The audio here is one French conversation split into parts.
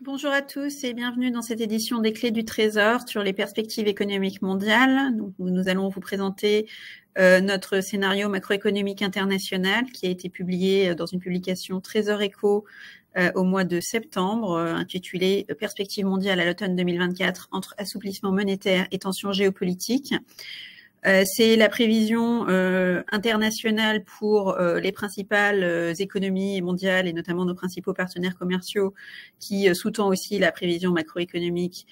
Bonjour à tous et bienvenue dans cette édition des Clés du Trésor sur les perspectives économiques mondiales. Donc, nous allons vous présenter notre scénario macroéconomique international qui a été publié dans une publication Trésor Eco au mois de septembre, intitulé Perspectives mondiales à l'automne 2024 entre assouplissement monétaire et tensions géopolitiques. C'est la prévision internationale pour les principales économies mondiales et notamment nos principaux partenaires commerciaux qui sous-tend aussi la prévision macroéconomique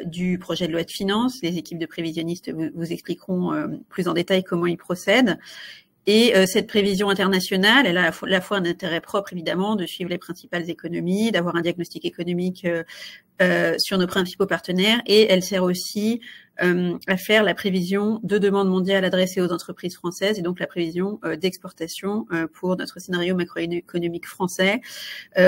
du projet de loi de finances. Les équipes de prévisionnistes vous expliqueront plus en détail comment ils procèdent. Et cette prévision internationale, elle a à la fois un intérêt propre, évidemment, de suivre les principales économies, d'avoir un diagnostic économique sur nos principaux partenaires, et elle sert aussi à faire la prévision de demande mondiale adressée aux entreprises françaises, et donc la prévision d'exportation pour notre scénario macroéconomique français,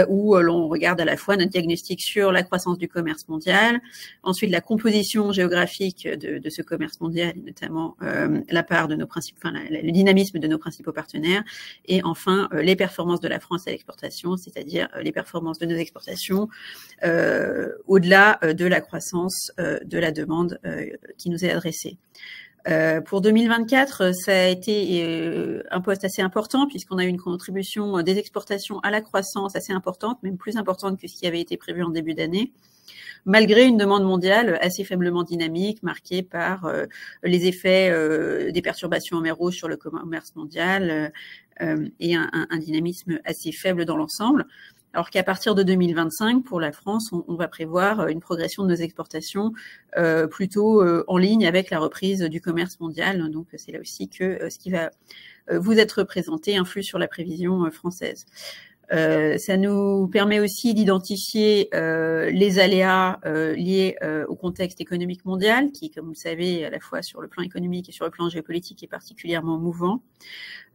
où l'on regarde à la fois notre diagnostic sur la croissance du commerce mondial, ensuite la composition géographique de ce commerce mondial, et notamment la part de nos principaux, enfin le dynamisme de nos principaux partenaires, et enfin les performances de la France à l'exportation, c'est-à-dire les performances de nos exportations au-delà de la croissance de la demande qui nous est adressée. Pour 2024, ça a été un poste assez important puisqu'on a eu une contribution des exportations à la croissance assez importante, même plus importante que ce qui avait été prévu en début d'année, malgré une demande mondiale assez faiblement dynamique, marquée par les effets des perturbations en mer Rouge sur le commerce mondial et un dynamisme assez faible dans l'ensemble. Alors qu'à partir de 2025, pour la France, on va prévoir une progression de nos exportations plutôt en ligne avec la reprise du commerce mondial. Donc c'est là aussi que ce qui va vous être présenté influe sur la prévision française. Ça nous permet aussi d'identifier les aléas liés au contexte économique mondial, qui, comme vous le savez, à la fois sur le plan économique et sur le plan géopolitique, est particulièrement mouvant.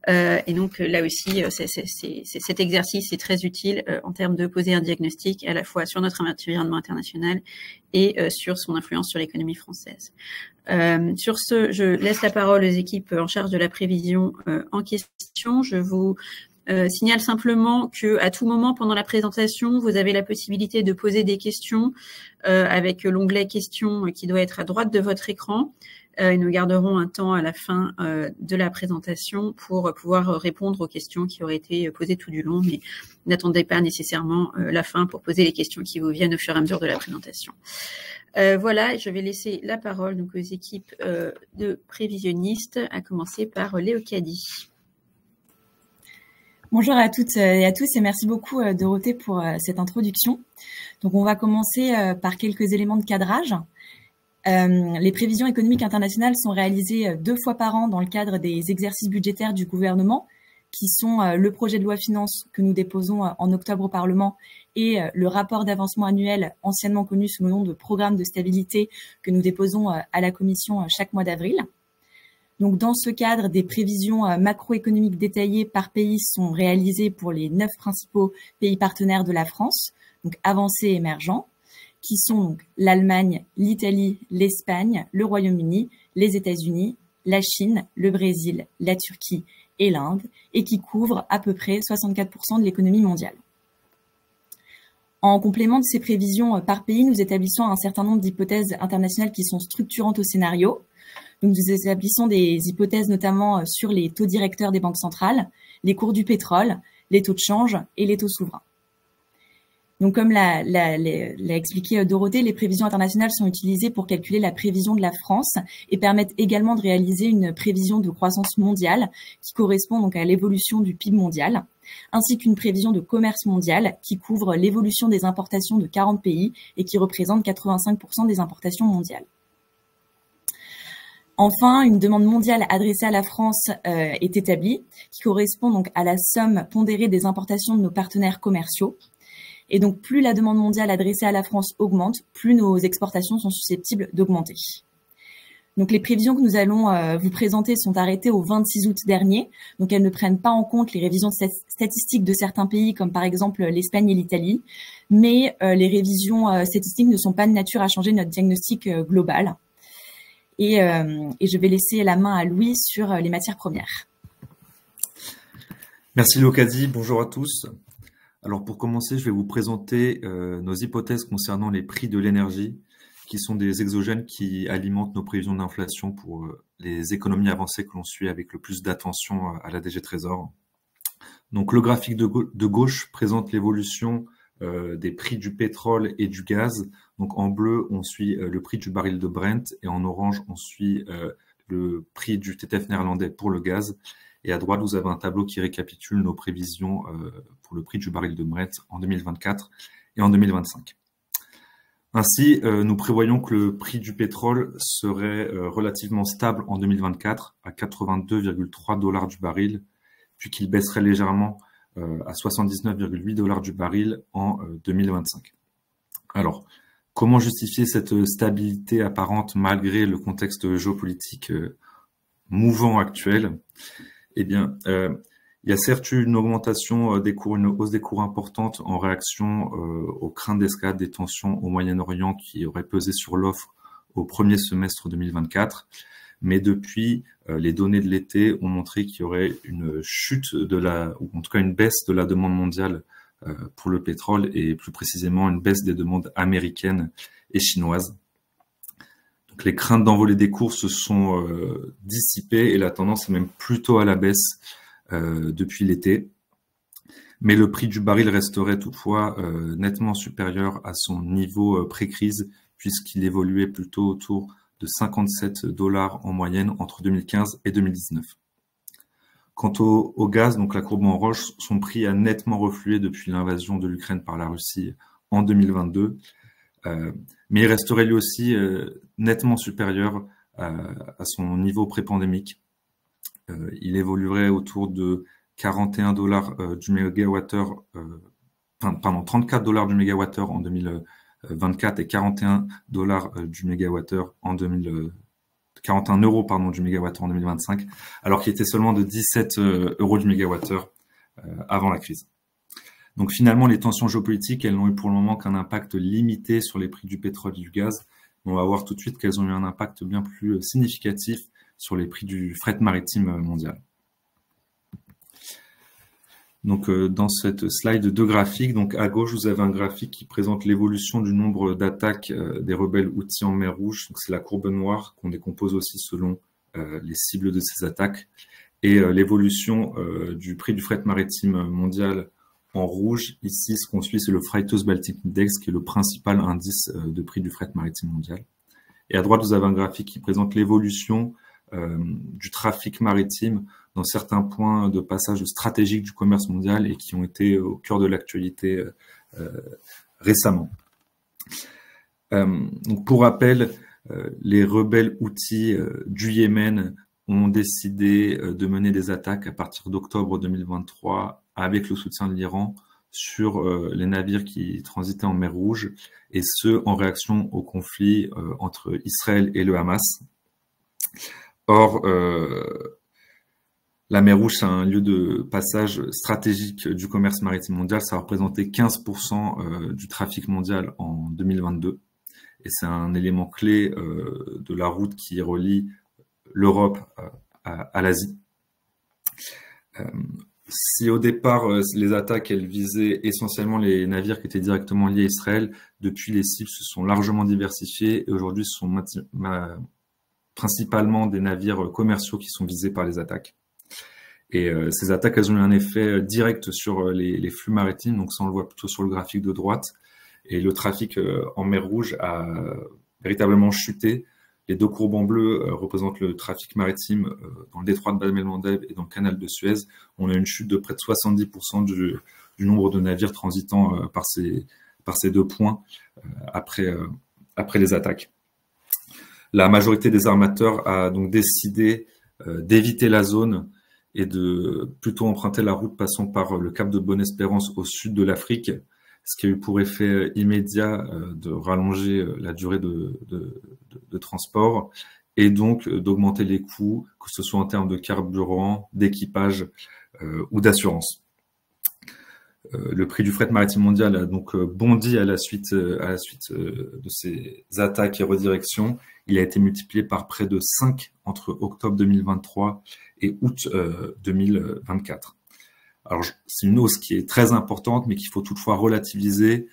Et donc là aussi, cet exercice est très utile en termes de poser un diagnostic à la fois sur notre environnement international et sur son influence sur l'économie française. Sur ce, je laisse la parole aux équipes en charge de la prévision en question. Je vous signale simplement que à tout moment pendant la présentation, vous avez la possibilité de poser des questions avec l'onglet questions qui doit être à droite de votre écran. Et nous garderons un temps à la fin de la présentation pour pouvoir répondre aux questions qui auraient été posées tout du long, mais n'attendez pas nécessairement la fin pour poser les questions qui vous viennent au fur et à mesure de la présentation. Voilà, je vais laisser la parole donc aux équipes de prévisionnistes, à commencer par Léocadie. Bonjour à toutes et à tous et merci beaucoup Dorothée pour cette introduction. Donc on va commencer par quelques éléments de cadrage. Les prévisions économiques internationales sont réalisées 2 fois par an dans le cadre des exercices budgétaires du gouvernement, qui sont le projet de loi finances que nous déposons en octobre au Parlement et le rapport d'avancement annuel, anciennement connu sous le nom de programme de stabilité, que nous déposons à la Commission chaque mois d'avril. Donc, dans ce cadre, des prévisions macroéconomiques détaillées par pays sont réalisées pour les 9 principaux pays partenaires de la France, donc avancés et émergents, qui sont donc l'Allemagne, l'Italie, l'Espagne, le Royaume-Uni, les États-Unis, la Chine, le Brésil, la Turquie et l'Inde, et qui couvrent à peu près 64% de l'économie mondiale. En complément de ces prévisions par pays, nous établissons un certain nombre d'hypothèses internationales qui sont structurantes au scénario. Donc, nous établissons des hypothèses notamment sur les taux directeurs des banques centrales, les cours du pétrole, les taux de change et les taux souverains. Donc, comme l'a expliqué Dorothée, les prévisions internationales sont utilisées pour calculer la prévision de la France et permettent également de réaliser une prévision de croissance mondiale qui correspond donc à l'évolution du PIB mondial, ainsi qu'une prévision de commerce mondial qui couvre l'évolution des importations de 40 pays et qui représente 85% des importations mondiales. Enfin, une demande mondiale adressée à la France est établie, qui correspond donc à la somme pondérée des importations de nos partenaires commerciaux. Et donc, plus la demande mondiale adressée à la France augmente, plus nos exportations sont susceptibles d'augmenter. Donc, les prévisions que nous allons vous présenter sont arrêtées au 26 août dernier. Donc, elles ne prennent pas en compte les révisions statistiques de certains pays, comme par exemple l'Espagne et l'Italie. Mais les révisions statistiques ne sont pas de nature à changer notre diagnostic global. Et je vais laisser la main à Louis sur les matières premières. Merci Léocadie, bonjour à tous. Alors pour commencer, je vais vous présenter nos hypothèses concernant les prix de l'énergie, qui sont des exogènes qui alimentent nos prévisions d'inflation pour les économies avancées que l'on suit avec le plus d'attention à la DG Trésor. Donc le graphique de gauche présente l'évolution des prix du pétrole et du gaz. Donc en bleu, on suit le prix du baril de Brent et en orange, on suit le prix du TTF néerlandais pour le gaz. Et à droite, vous avez un tableau qui récapitule nos prévisions pour le prix du baril de Brent en 2024 et en 2025. Ainsi, nous prévoyons que le prix du pétrole serait relativement stable en 2024 à 82,3 $ du baril, puis qu'il baisserait légèrement à 79,8 $ du baril en 2025. Alors, comment justifier cette stabilité apparente malgré le contexte géopolitique mouvant actuel? Eh bien, il y a certes eu une augmentation des cours, une hausse des cours importante en réaction aux craintes d'escalade des tensions au Moyen-Orient qui auraient pesé sur l'offre au premier semestre 2024. Mais depuis, les données de l'été ont montré qu'il y aurait une chute ou en tout cas une baisse de la demande mondiale pour le pétrole et plus précisément une baisse des demandes américaines et chinoises. Donc les craintes d'envolée des cours se sont dissipées et la tendance est même plutôt à la baisse depuis l'été. Mais le prix du baril resterait toutefois nettement supérieur à son niveau pré-crise puisqu'il évoluait plutôt autour de 57 $ en moyenne entre 2015 et 2019. Quant au gaz, donc la courbe en rouge, son prix a nettement reflué depuis l'invasion de l'Ukraine par la Russie en 2022, mais il resterait lui aussi nettement supérieur à son niveau pré-pandémique. Il évoluerait autour de 41 $ du mégawattheure, 34 $ du mégawattheure en 2024 et 41 $ du mégawattheure en 41 € du mégawattheure en 2025, alors qu'il était seulement de 17 € du mégawattheure avant la crise. Donc finalement, les tensions géopolitiques, elles n'ont eu pour le moment qu'un impact limité sur les prix du pétrole et du gaz. On va voir tout de suite qu'elles ont eu un impact bien plus significatif sur les prix du fret maritime mondial. Donc, dans cette slide de graphiques, donc à gauche, vous avez un graphique qui présente l'évolution du nombre d'attaques des rebelles Houthis en mer Rouge. Donc, c'est la courbe noire qu'on décompose aussi selon les cibles de ces attaques. Et l'évolution du prix du fret maritime mondial en rouge. Ici, ce qu'on suit, c'est le Freightos Baltic Index, qui est le principal indice de prix du fret maritime mondial. Et à droite, vous avez un graphique qui présente l'évolution du trafic maritime dans certains points de passage stratégiques du commerce mondial et qui ont été au cœur de l'actualité récemment. Donc pour rappel, les rebelles Houthis du Yémen ont décidé de mener des attaques à partir d'octobre 2023 avec le soutien de l'Iran sur les navires qui transitaient en mer Rouge, et ce en réaction au conflit entre Israël et le Hamas. Or, la mer Rouge, c'est un lieu de passage stratégique du commerce maritime mondial. Ça a représenté 15% du trafic mondial en 2022. Et c'est un élément clé de la route qui relie l'Europe à l'Asie. Si au départ, les attaques, elles visaient essentiellement les navires qui étaient directement liés à Israël, depuis les cibles se sont largement diversifiées et aujourd'hui ce sont principalement des navires commerciaux qui sont visés par les attaques. Et ces attaques, elles ont eu un effet direct sur les flux maritimes, donc ça on le voit plutôt sur le graphique de droite. Et le trafic en mer Rouge a véritablement chuté. Les deux courbes en bleu représentent le trafic maritime dans le détroit de Bab el-Mandeb et dans le canal de Suez. On a une chute de près de 70% du nombre de navires transitant par ces deux points après les attaques. La majorité des armateurs a donc décidé d'éviter la zone et de plutôt emprunter la route passant par le cap de Bonne-Espérance au sud de l'Afrique, ce qui a eu pour effet immédiat de rallonger la durée de transport et donc d'augmenter les coûts, que ce soit en termes de carburant, d'équipage ou d'assurance. Le prix du fret maritime mondial a donc bondi à la suite de ces attaques et redirections. Il a été multiplié par près de 5 entre octobre 2023 et août 2024. Alors, c'est une hausse qui est très importante, mais qu'il faut toutefois relativiser.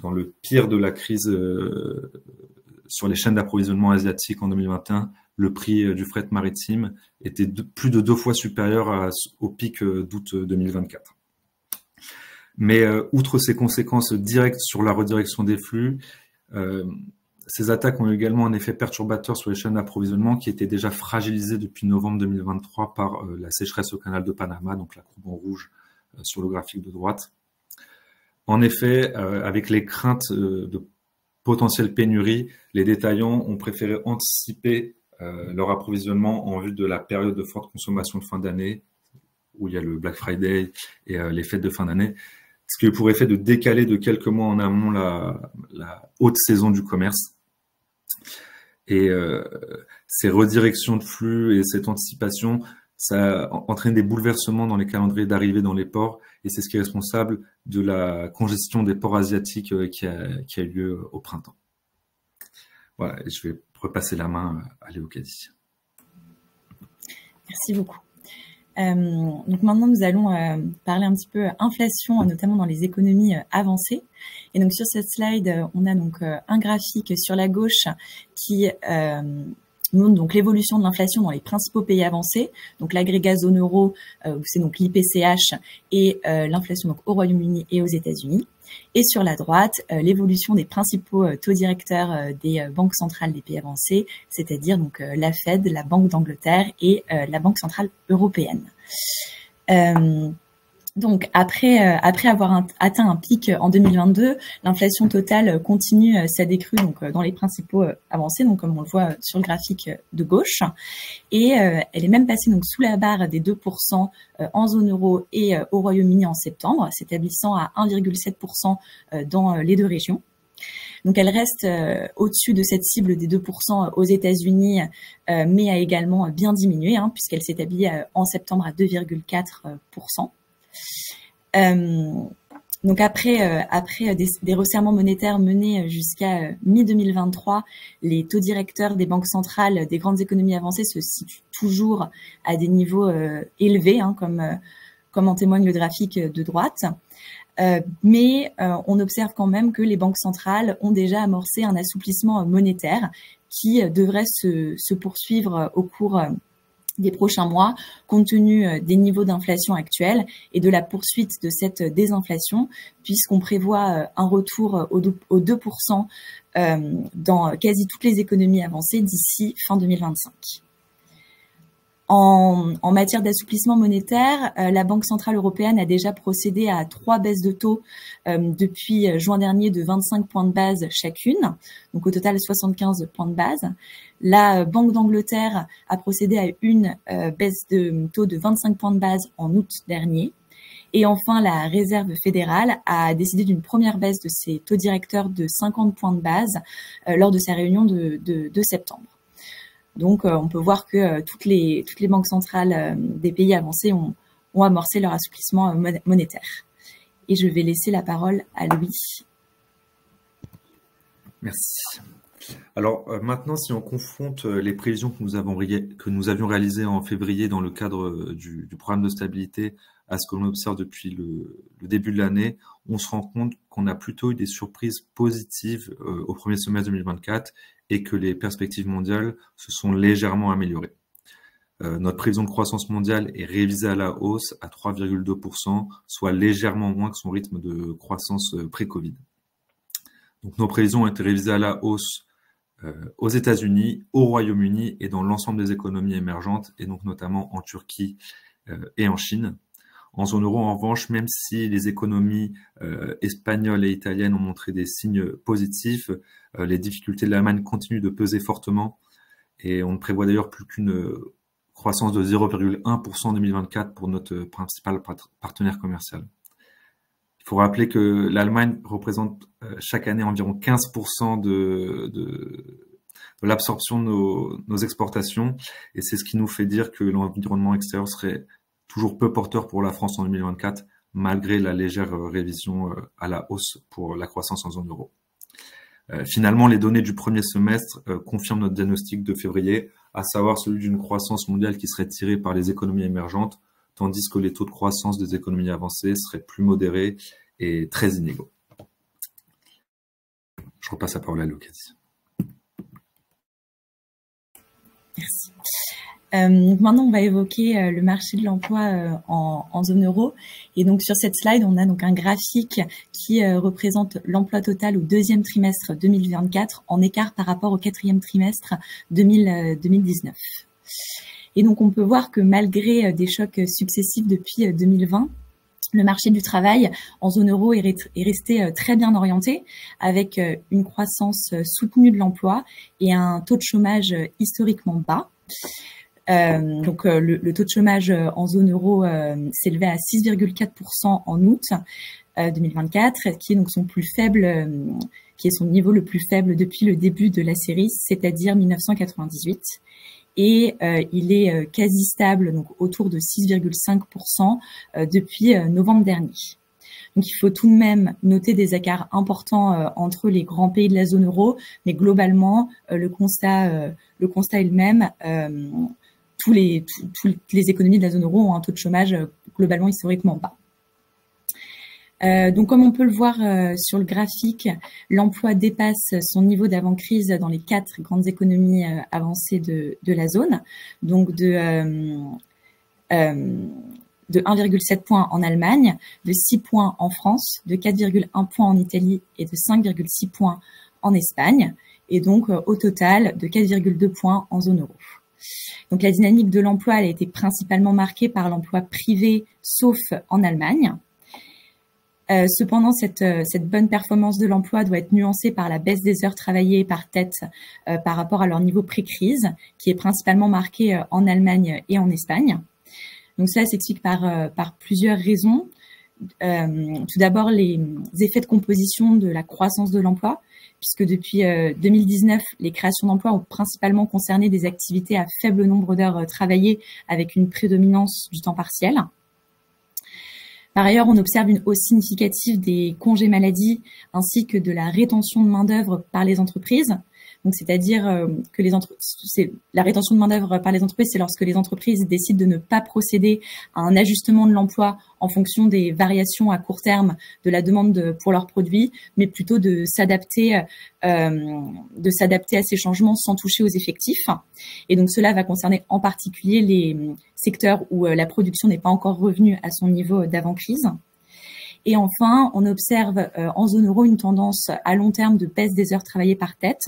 Dans le pire de la crise sur les chaînes d'approvisionnement asiatiques en 2021, le prix du fret maritime était plus de 2 fois supérieur au pic d'août 2024. Mais outre ces conséquences directes sur la redirection des flux, ces attaques ont également un effet perturbateur sur les chaînes d'approvisionnement qui étaient déjà fragilisées depuis novembre 2023 par la sécheresse au canal de Panama, donc la courbe en rouge sur le graphique de droite. En effet, avec les craintes de potentielle pénurie, les détaillants ont préféré anticiper leur approvisionnement en vue de la période de forte consommation de fin d'année, où il y a le Black Friday et les fêtes de fin d'année, ce qui a pour effet de décaler de quelques mois en amont la haute saison du commerce. Et ces redirections de flux et cette anticipation, ça entraîne des bouleversements dans les calendriers d'arrivée dans les ports, et c'est ce qui est responsable de la congestion des ports asiatiques qui a eu lieu au printemps. Voilà, et je vais repasser la main à Léo Caddy. Merci beaucoup. Donc maintenant, nous allons parler un petit peu inflation, notamment dans les économies avancées. Et donc sur cette slide, on a donc un graphique sur la gauche qui montre donc l'évolution de l'inflation dans les principaux pays avancés, donc l'agrégat zone euro, où c'est donc l'IPCH, et l'inflation donc au Royaume-Uni et aux États-Unis. Et sur la droite, l'évolution des principaux taux directeurs des banques centrales des pays avancés, c'est-à-dire donc la Fed, la Banque d'Angleterre et la Banque centrale européenne. Donc après avoir atteint un pic en 2022, l'inflation totale continue sa décrue donc dans les principaux avancés, donc comme on le voit sur le graphique de gauche, et elle est même passée donc sous la barre des 2% en zone euro et au Royaume-Uni en septembre, s'établissant à 1,7% dans les deux régions. Donc elle reste au-dessus de cette cible des 2% aux États-Unis, mais a également bien diminué, puisqu'elle s'établit en septembre à 2,4%. Donc après des resserrements monétaires menés jusqu'à mi-2023, les taux directeurs des banques centrales des grandes économies avancées se situent toujours à des niveaux élevés, comme en témoigne le graphique de droite. Mais on observe quand même que les banques centrales ont déjà amorcé un assouplissement monétaire qui devrait se poursuivre au cours des prochains mois, compte tenu des niveaux d'inflation actuels et de la poursuite de cette désinflation, puisqu'on prévoit un retour aux 2% dans quasi toutes les économies avancées d'ici fin 2025. En matière d'assouplissement monétaire, la Banque centrale européenne a déjà procédé à 3 baisses de taux depuis juin dernier de 25 points de base chacune, donc au total 75 points de base. La Banque d'Angleterre a procédé à une baisse de taux de 25 points de base en août dernier. Et enfin, la Réserve fédérale a décidé d'une première baisse de ses taux directeurs de 50 points de base lors de sa réunion de septembre. Donc, on peut voir que toutes les banques centrales des pays avancés ont amorcé leur assouplissement monétaire. Et je vais laisser la parole à Louis. Merci. Alors maintenant, si on confronte les prévisions que nous avions réalisées en février dans le cadre du programme de stabilité à ce que l'on observe depuis le début de l'année, on se rend compte qu'on a plutôt eu des surprises positives au premier semestre 2024 et que les perspectives mondiales se sont légèrement améliorées. Notre prévision de croissance mondiale est révisée à la hausse à 3,2%, soit légèrement moins que son rythme de croissance pré-Covid. Donc nos prévisions ont été révisées à la hausse aux États-Unis, au Royaume-Uni et dans l'ensemble des économies émergentes, et donc notamment en Turquie et en Chine. En zone euro, en revanche, même si les économies espagnoles et italiennes ont montré des signes positifs, les difficultés de l'Allemagne continuent de peser fortement et on ne prévoit d'ailleurs plus qu'une croissance de 0,1% en 2024 pour notre principal partenaire commercial. Il faut rappeler que l'Allemagne représente chaque année environ 15% de l'absorption de nos exportations et c'est ce qui nous fait dire que l'environnement extérieur serait toujours peu porteur pour la France en 2024, malgré la légère révision à la hausse pour la croissance en zone euro. Finalement, les données du premier semestre confirment notre diagnostic de février, à savoir celui d'une croissance mondiale qui serait tirée par les économies émergentes, tandis que les taux de croissance des économies avancées seraient plus modérés et très inégaux. Je repasse la parole à Lucas. Merci. Donc maintenant, on va évoquer le marché de l'emploi en zone euro. Et donc, sur cette slide, on a donc un graphique qui représente l'emploi total au deuxième trimestre 2024 en écart par rapport au quatrième trimestre 2019. Et donc, on peut voir que malgré des chocs successifs depuis 2020, le marché du travail en zone euro est resté très bien orienté, avec une croissance soutenue de l'emploi et un taux de chômage historiquement bas. Donc le taux de chômage en zone euro s'élevait à 6,4% en août 2024, qui est donc son plus faible, qui est son niveau le plus faible depuis le début de la série, c'est-à-dire 1998. Et il est quasi stable, donc autour de 6,5% depuis novembre dernier. Donc il faut tout de même noter des écarts importants entre les grands pays de la zone euro, mais globalement le constat est le même. Toutes les économies de la zone euro ont un taux de chômage globalement historiquement bas. Donc, comme on peut le voir sur le graphique, l'emploi dépasse son niveau d'avant-crise dans les 4 grandes économies avancées de la zone, donc de 1,7 points en Allemagne, de 6 points en France, de 4,1 points en Italie et de 5,6 points en Espagne, et donc au total de 4,2 points en zone euro. Donc la dynamique de l'emploi elle a été principalement marquée par l'emploi privé, sauf en Allemagne. Cependant, cette bonne performance de l'emploi doit être nuancée par la baisse des heures travaillées par tête par rapport à leur niveau pré-crise, qui est principalement marqué en Allemagne et en Espagne. Donc ça s'explique par plusieurs raisons. Tout d'abord, les effets de composition de la croissance de l'emploi, puisque depuis 2019, les créations d'emplois ont principalement concerné des activités à faible nombre d'heures travaillées avec une prédominance du temps partiel. Par ailleurs, on observe une hausse significative des congés maladie ainsi que de la rétention de main-d'œuvre par les entreprises. Donc, c'est-à-dire que la rétention de main-d'œuvre par les entreprises, c'est lorsque les entreprises décident de ne pas procéder à un ajustement de l'emploi en fonction des variations à court terme de la demande pour leurs produits, mais plutôt de s'adapter à ces changements sans toucher aux effectifs. Et donc, cela va concerner en particulier les secteurs où la production n'est pas encore revenue à son niveau d'avant-crise. Et enfin, on observe en zone euro une tendance à long terme de baisse des heures travaillées par tête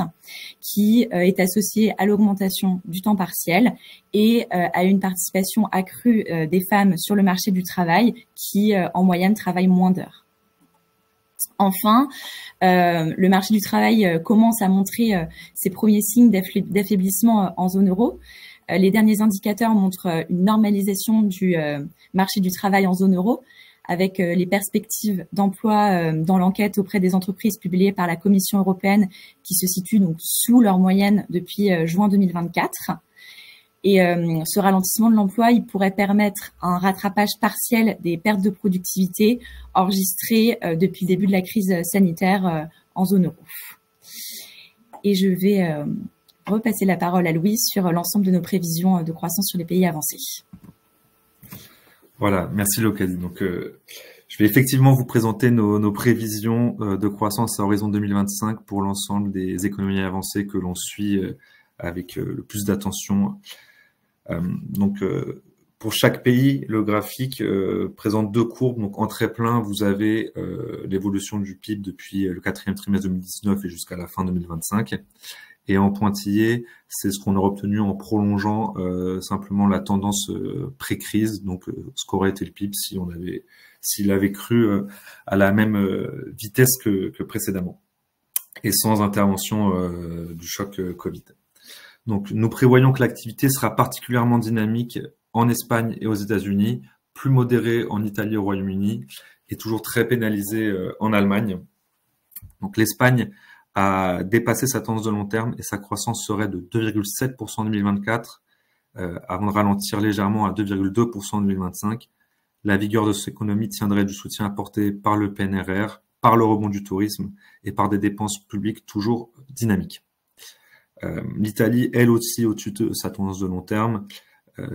qui est associée à l'augmentation du temps partiel et à une participation accrue des femmes sur le marché du travail qui, en moyenne, travaillent moins d'heures. Enfin, le marché du travail commence à montrer ses premiers signes d'affaiblissement en zone euro. Les derniers indicateurs montrent une normalisation du marché du travail en zone euro, avec les perspectives d'emploi dans l'enquête auprès des entreprises publiée par la Commission européenne qui se situe donc sous leur moyenne depuis juin 2024. Et ce ralentissement de l'emploi, il pourrait permettre un rattrapage partiel des pertes de productivité enregistrées depuis le début de la crise sanitaire en zone euro. Et je vais repasser la parole à Louis sur l'ensemble de nos prévisions de croissance sur les pays avancés. Voilà, merci Lucas. Donc, je vais effectivement vous présenter nos prévisions de croissance à horizon 2025 pour l'ensemble des économies avancées que l'on suit avec le plus d'attention. Donc, pour chaque pays, le graphique présente 2 courbes. Donc, en très plein, vous avez l'évolution du PIB depuis le 4e trimestre 2019 et jusqu'à la fin 2025. Et en pointillé, c'est ce qu'on aurait obtenu en prolongeant simplement la tendance pré-crise, donc ce qu'aurait été le PIB s'il avait cru à la même vitesse que précédemment, et sans intervention du choc Covid. Donc nous prévoyons que l'activité sera particulièrement dynamique en Espagne et aux États-Unis, plus modérée en Italie et au Royaume-Uni, et toujours très pénalisée en Allemagne. Donc l'Espagne a dépassé sa tendance de long terme et sa croissance serait de 2,7% en 2024 avant de ralentir légèrement à 2,2% en 2025. La vigueur de cette économie tiendrait du soutien apporté par le PNRR, par le rebond du tourisme et par des dépenses publiques toujours dynamiques. L'Italie, elle aussi, au-dessus de sa tendance de long terme,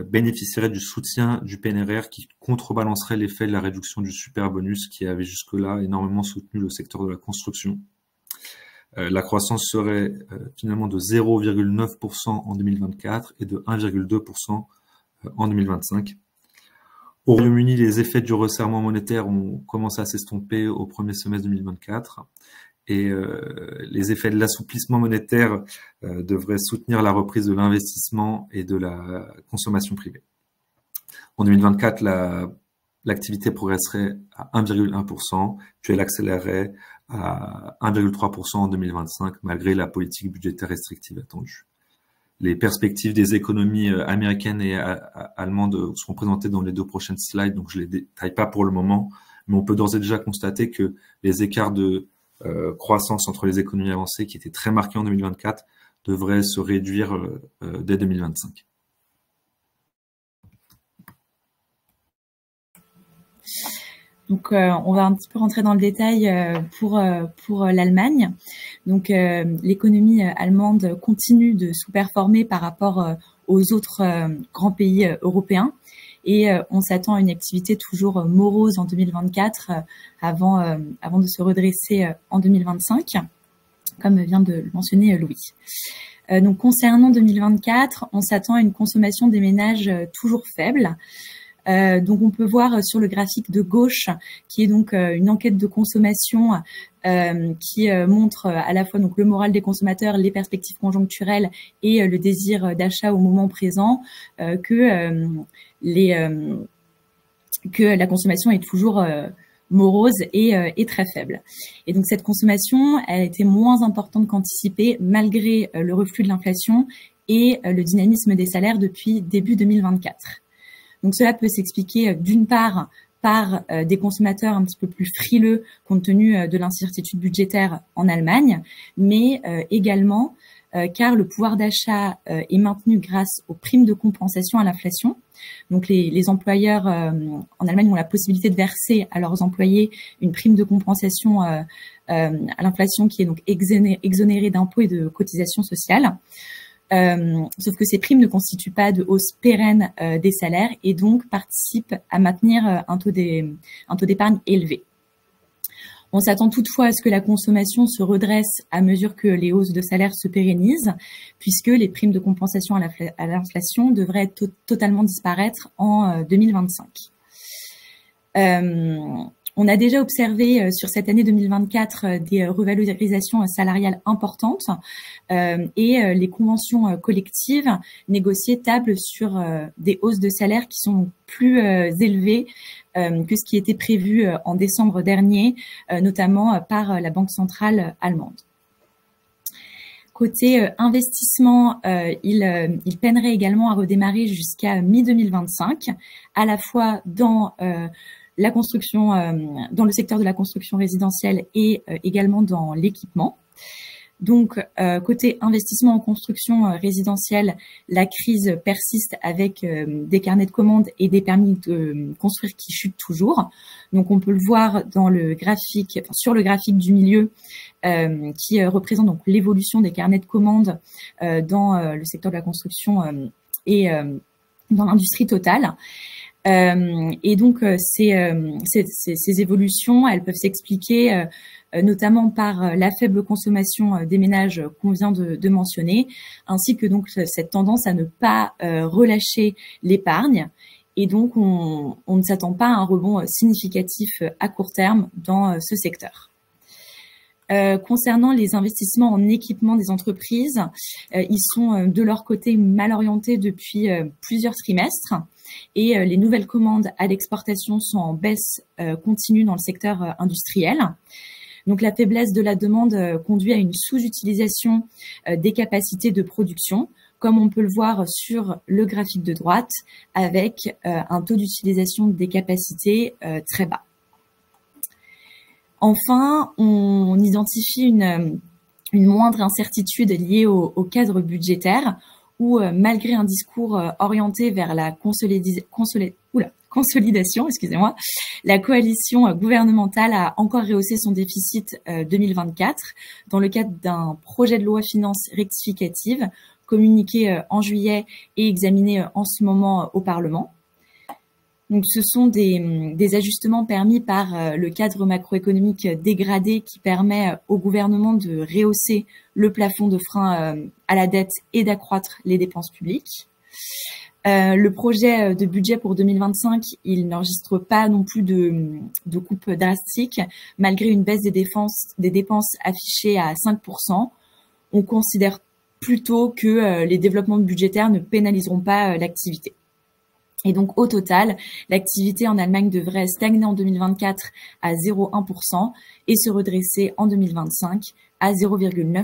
bénéficierait du soutien du PNRR qui contrebalancerait l'effet de la réduction du superbonus qui avait jusque-là énormément soutenu le secteur de la construction. La croissance serait finalement de 0,9% en 2024 et de 1,2% en 2025. Au Royaume-Uni, les effets du resserrement monétaire ont commencé à s'estomper au premier semestre 2024 et les effets de l'assouplissement monétaire devraient soutenir la reprise de l'investissement et de la consommation privée. En 2024, l'activité progresserait à 1,1%, puis elle accélérerait à 1,3% en 2025 malgré la politique budgétaire restrictive attendue. Les perspectives des économies américaines et allemandes seront présentées dans les 2 prochaines slides, donc je les détaille pas pour le moment, mais on peut d'ores et déjà constater que les écarts de croissance entre les économies avancées, qui étaient très marqués en 2024, devraient se réduire dès 2025. Donc, on va un petit peu rentrer dans le détail pour l'Allemagne. Donc, l'économie allemande continue de sous-performer par rapport aux autres grands pays européens. Et on s'attend à une activité toujours morose en 2024 avant de se redresser en 2025, comme vient de le mentionner Louis. Donc, concernant 2024, on s'attend à une consommation des ménages toujours faible. Donc, on peut voir sur le graphique de gauche, qui est donc une enquête de consommation qui montre à la fois donc le moral des consommateurs, les perspectives conjoncturelles et le désir d'achat au moment présent, que la consommation est toujours morose et très faible. Et donc, cette consommation a été moins importante qu'anticipée malgré le reflux de l'inflation et le dynamisme des salaires depuis début 2024. Donc, cela peut s'expliquer d'une part par des consommateurs un petit peu plus frileux compte tenu de l'incertitude budgétaire en Allemagne, mais également car le pouvoir d'achat est maintenu grâce aux primes de compensation à l'inflation. Donc, les employeurs en Allemagne ont la possibilité de verser à leurs employés une prime de compensation à l'inflation qui est donc exonérée d'impôts et de cotisations sociales. Sauf que ces primes ne constituent pas de hausse pérenne des salaires et donc participent à maintenir un taux d'épargne élevé. On s'attend toutefois à ce que la consommation se redresse à mesure que les hausses de salaire se pérennisent, puisque les primes de compensation à l'inflation devraient totalement disparaître en 2025. On a déjà observé sur cette année 2024 des revalorisations salariales importantes et les conventions collectives négociées tablent sur des hausses de salaire qui sont plus élevées que ce qui était prévu en décembre dernier, notamment par la Banque centrale allemande. Côté investissement, il peinerait également à redémarrer jusqu'à mi-2025, à la fois dans la construction, dans le secteur de la construction résidentielle et également dans l'équipement. Donc, côté investissement en construction résidentielle, la crise persiste avec des carnets de commandes et des permis de construire qui chutent toujours. Donc, on peut le voir dans le graphique, sur le graphique du milieu, qui représente donc l'évolution des carnets de commandes dans le secteur de la construction et dans l'industrie totale. Et donc ces évolutions, elles peuvent s'expliquer notamment par la faible consommation des ménages qu'on vient de mentionner, ainsi que donc cette tendance à ne pas relâcher l'épargne. Et donc on ne s'attend pas à un rebond significatif à court terme dans ce secteur. Concernant les investissements en équipement des entreprises, ils sont de leur côté mal orientés depuis plusieurs trimestres et les nouvelles commandes à l'exportation sont en baisse continue dans le secteur industriel. Donc la faiblesse de la demande conduit à une sous-utilisation des capacités de production, comme on peut le voir sur le graphique de droite, avec un taux d'utilisation des capacités très bas. Enfin, on identifie une moindre incertitude liée au cadre budgétaire où, malgré un discours orienté vers la consolidation, excusez-moi, la coalition gouvernementale a encore rehaussé son déficit 2024 dans le cadre d'un projet de loi finance rectificative communiqué en juillet et examiné en ce moment au Parlement. Donc, ce sont des ajustements permis par le cadre macroéconomique dégradé qui permet au gouvernement de rehausser le plafond de frein à la dette et d'accroître les dépenses publiques. Le projet de budget pour 2025, il n'enregistre pas non plus de coupe drastique, malgré une baisse des dépenses affichées à 5%. On considère plutôt que les développements budgétaires ne pénaliseront pas l'activité. Et donc, au total, l'activité en Allemagne devrait stagner en 2024 à 0,1% et se redresser en 2025 à 0,9%.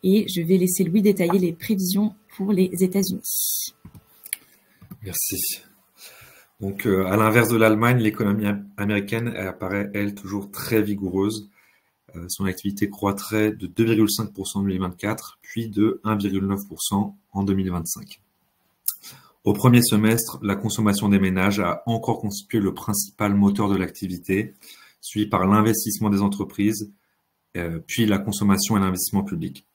Et je vais laisser Louis détailler les prévisions pour les États-Unis. Merci. Donc, à l'inverse de l'Allemagne, l'économie américaine elle apparaît, elle, toujours très vigoureuse. Son activité croîtrait de 2,5% en 2024, puis de 1,9% en 2025. Au premier semestre, la consommation des ménages a encore constitué le principal moteur de l'activité, suivi par l'investissement des entreprises, puis la consommation et l'investissement public.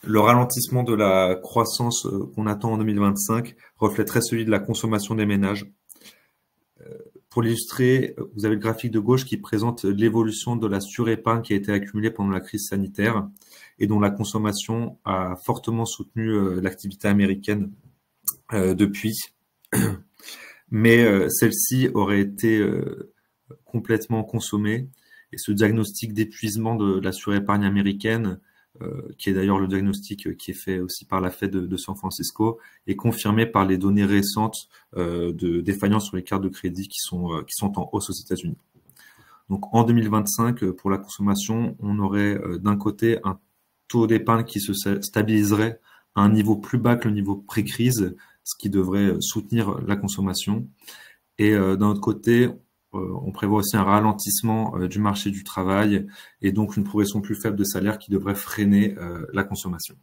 Le ralentissement de la croissance qu'on attend en 2025 reflèterait celui de la consommation des ménages. Pour l'illustrer, vous avez le graphique de gauche qui présente l'évolution de la surépargne qui a été accumulée pendant la crise sanitaire et dont la consommation a fortement soutenu l'activité américaine depuis. Mais celle-ci aurait été complètement consommée et ce diagnostic d'épuisement de la surépargne américaine qui est d'ailleurs le diagnostic qui est fait aussi par la Fed de San Francisco, est confirmé par les données récentes de défaillance sur les cartes de crédit qui sont en hausse aux États-Unis. Donc en 2025, pour la consommation, on aurait d'un côté un taux d'épargne qui se stabiliserait à un niveau plus bas que le niveau pré-crise, ce qui devrait soutenir la consommation. Et d'un autre côté, on prévoit aussi un ralentissement du marché du travail et donc une progression plus faible de salaire qui devrait freiner la consommation.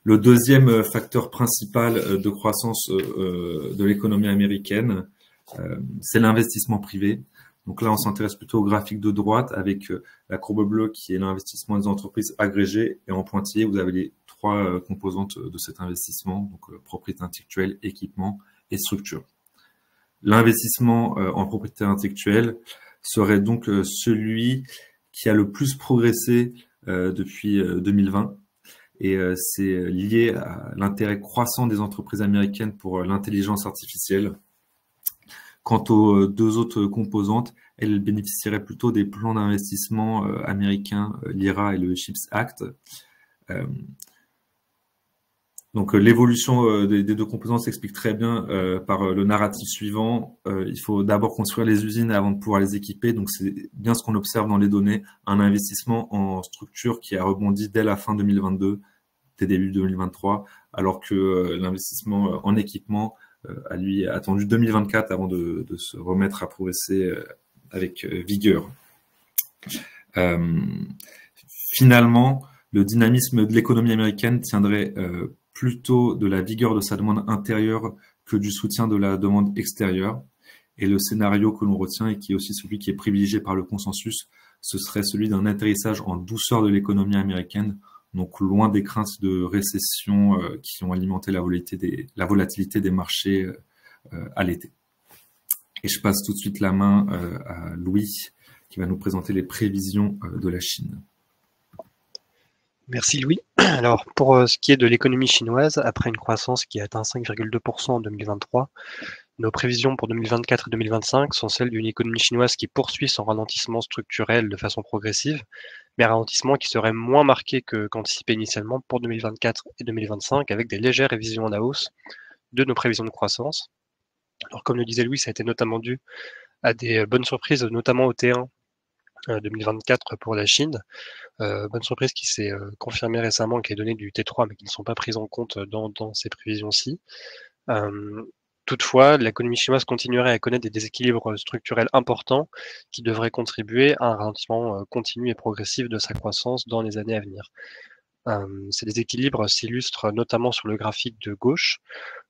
Le deuxième facteur principal de croissance de l'économie américaine, c'est l'investissement privé. Donc là, on s'intéresse plutôt au graphique de droite avec la courbe bleue qui est l'investissement des entreprises agrégées et en pointillé, vous avez les trois composantes de cet investissement, donc propriété intellectuelle, équipement et structure. L'investissement en propriété intellectuelle serait donc celui qui a le plus progressé depuis 2020 et c'est lié à l'intérêt croissant des entreprises américaines pour l'intelligence artificielle. Quant aux deux autres composantes, elles bénéficieraient plutôt des plans d'investissement américains, l'IRA et le CHIPS Act. Donc l'évolution des deux composantes s'explique très bien par le narratif suivant. Il faut d'abord construire les usines avant de pouvoir les équiper. Donc c'est bien ce qu'on observe dans les données, un investissement en structure qui a rebondi dès la fin 2022, dès début 2023, alors que l'investissement en équipement a lui attendu 2024 avant de se remettre à progresser avec vigueur. Finalement, le dynamisme de l'économie américaine tiendrait plutôt de la vigueur de sa demande intérieure que du soutien de la demande extérieure. Et le scénario que l'on retient et qui est aussi celui qui est privilégié par le consensus, ce serait celui d'un atterrissage en douceur de l'économie américaine, donc loin des craintes de récession qui ont alimenté la volatilité des marchés à l'été. Et je passe tout de suite la main à Louis qui va nous présenter les prévisions de la Chine. Merci Louis. Alors pour ce qui est de l'économie chinoise, après une croissance qui a atteint 5,2% en 2023, nos prévisions pour 2024 et 2025 sont celles d'une économie chinoise qui poursuit son ralentissement structurel de façon progressive, mais un ralentissement qui serait moins marqué qu'anticipé initialement pour 2024 et 2025, avec des légères révisions à la hausse de nos prévisions de croissance. Alors comme le disait Louis, ça a été notamment dû à des bonnes surprises, notamment au T1 2024 pour la Chine. Bonne surprise qui s'est confirmée récemment avec les données du T3, mais qui ne sont pas prises en compte dans ces prévisions-ci. Toutefois, l'économie chinoise continuerait à connaître des déséquilibres structurels importants qui devraient contribuer à un ralentissement continu et progressif de sa croissance dans les années à venir. Ces déséquilibres s'illustrent notamment sur le graphique de gauche,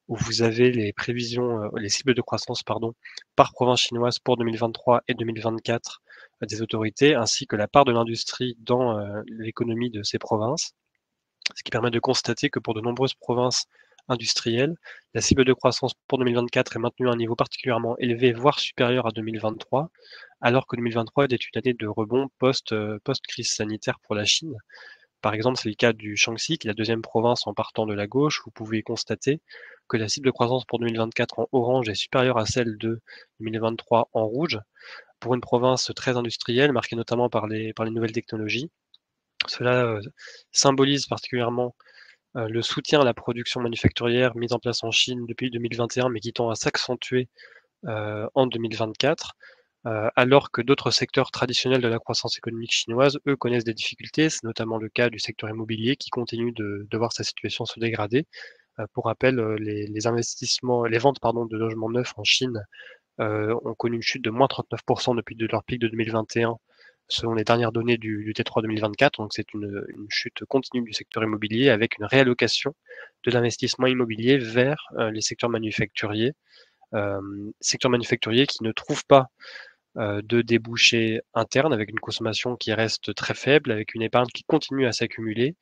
où vous avez les prévisions, les cibles de croissance par province chinoise pour 2023 et 2024 des autorités, ainsi que la part de l'industrie dans l'économie de ces provinces. ce qui permet de constater que pour de nombreuses provinces industrielles, la cible de croissance pour 2024 est maintenue à un niveau particulièrement élevé, voire supérieur à 2023, alors que 2023 était une année de rebond post-crise sanitaire pour la Chine. Par exemple, c'est le cas du Shaanxi, qui est la deuxième province en partant de la gauche. Vous pouvez constater que la cible de croissance pour 2024 en orange est supérieure à celle de 2023 en rouge, pour une province très industrielle, marquée notamment par les nouvelles technologies. Cela symbolise particulièrement le soutien à la production manufacturière mise en place en Chine depuis 2021, mais qui tend à s'accentuer en 2024. Alors que d'autres secteurs traditionnels de la croissance économique chinoise, eux, connaissent des difficultés. C'est notamment le cas du secteur immobilier qui continue de voir sa situation se dégrader. Pour rappel, les investissements, les ventes de logements neufs en Chine ont connu une chute de moins 39% depuis leur pic de 2021, selon les dernières données du T3 2024. Donc c'est une chute continue du secteur immobilier avec une réallocation de l'investissement immobilier vers les secteurs manufacturiers. Secteurs manufacturiers qui ne trouvent pas de débouchés internes, avec une consommation qui reste très faible, avec une épargne qui continue à s'accumuler.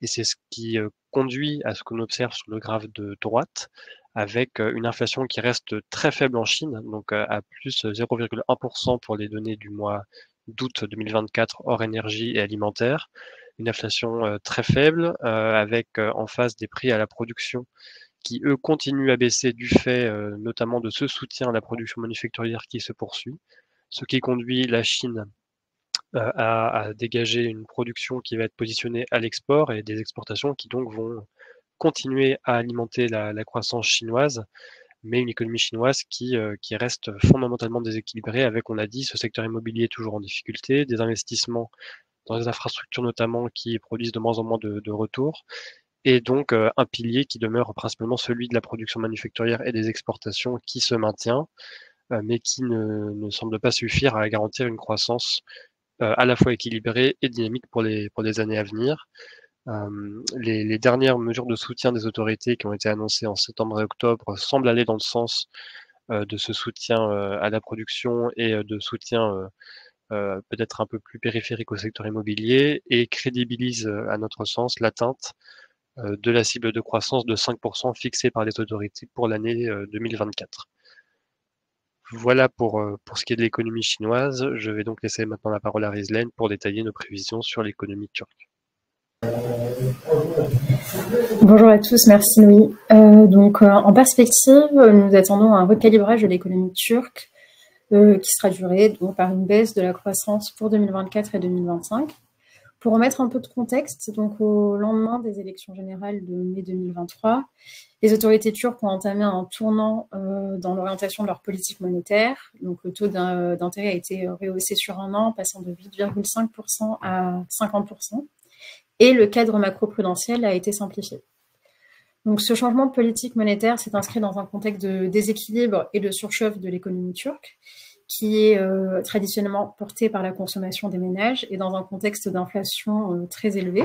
Et c'est ce qui conduit à ce qu'on observe sur le graphe de droite, avec une inflation qui reste très faible en Chine, donc à plus 0,1% pour les données du mois d'août 2024 hors énergie et alimentaire. Une inflation très faible, avec en face des prix à la production qui, eux, continuent à baisser du fait notamment de ce soutien à la production manufacturière qui se poursuit, ce qui conduit la Chine à dégager une production qui va être positionnée à l'export et des exportations qui donc vont continuer à alimenter la croissance chinoise, mais une économie chinoise qui reste fondamentalement déséquilibrée avec, on a dit, ce secteur immobilier toujours en difficulté, des investissements dans les infrastructures notamment qui produisent de moins en moins de retours, et donc un pilier qui demeure principalement celui de la production manufacturière et des exportations qui se maintient, mais qui ne semble pas suffire à garantir une croissance à la fois équilibrée et dynamique pour les années à venir. Les dernières mesures de soutien des autorités qui ont été annoncées en septembre et octobre semblent aller dans le sens de ce soutien à la production et de soutien peut-être un peu plus périphérique au secteur immobilier et crédibilisent à notre sens l'atteinte de la cible de croissance de 5% fixée par les autorités pour l'année 2024. Voilà pour ce qui est de l'économie chinoise. Je vais donc laisser maintenant la parole à Rizlen pour détailler nos prévisions sur l'économie turque. Bonjour à tous, merci Louis. En perspective, nous attendons un recalibrage de l'économie turque qui se traduirait donc par une baisse de la croissance pour 2024 et 2025. Pour remettre un peu de contexte, donc au lendemain des élections générales de mai 2023, les autorités turques ont entamé un tournant dans l'orientation de leur politique monétaire. Donc le taux d'intérêt a été rehaussé sur un an, passant de 8,5% à 50%, et le cadre macro-prudentiel a été simplifié. Donc ce changement de politique monétaire s'est inscrit dans un contexte de déséquilibre et de surchauffe de l'économie turque, qui est traditionnellement portée par la consommation des ménages et dans un contexte d'inflation très élevé.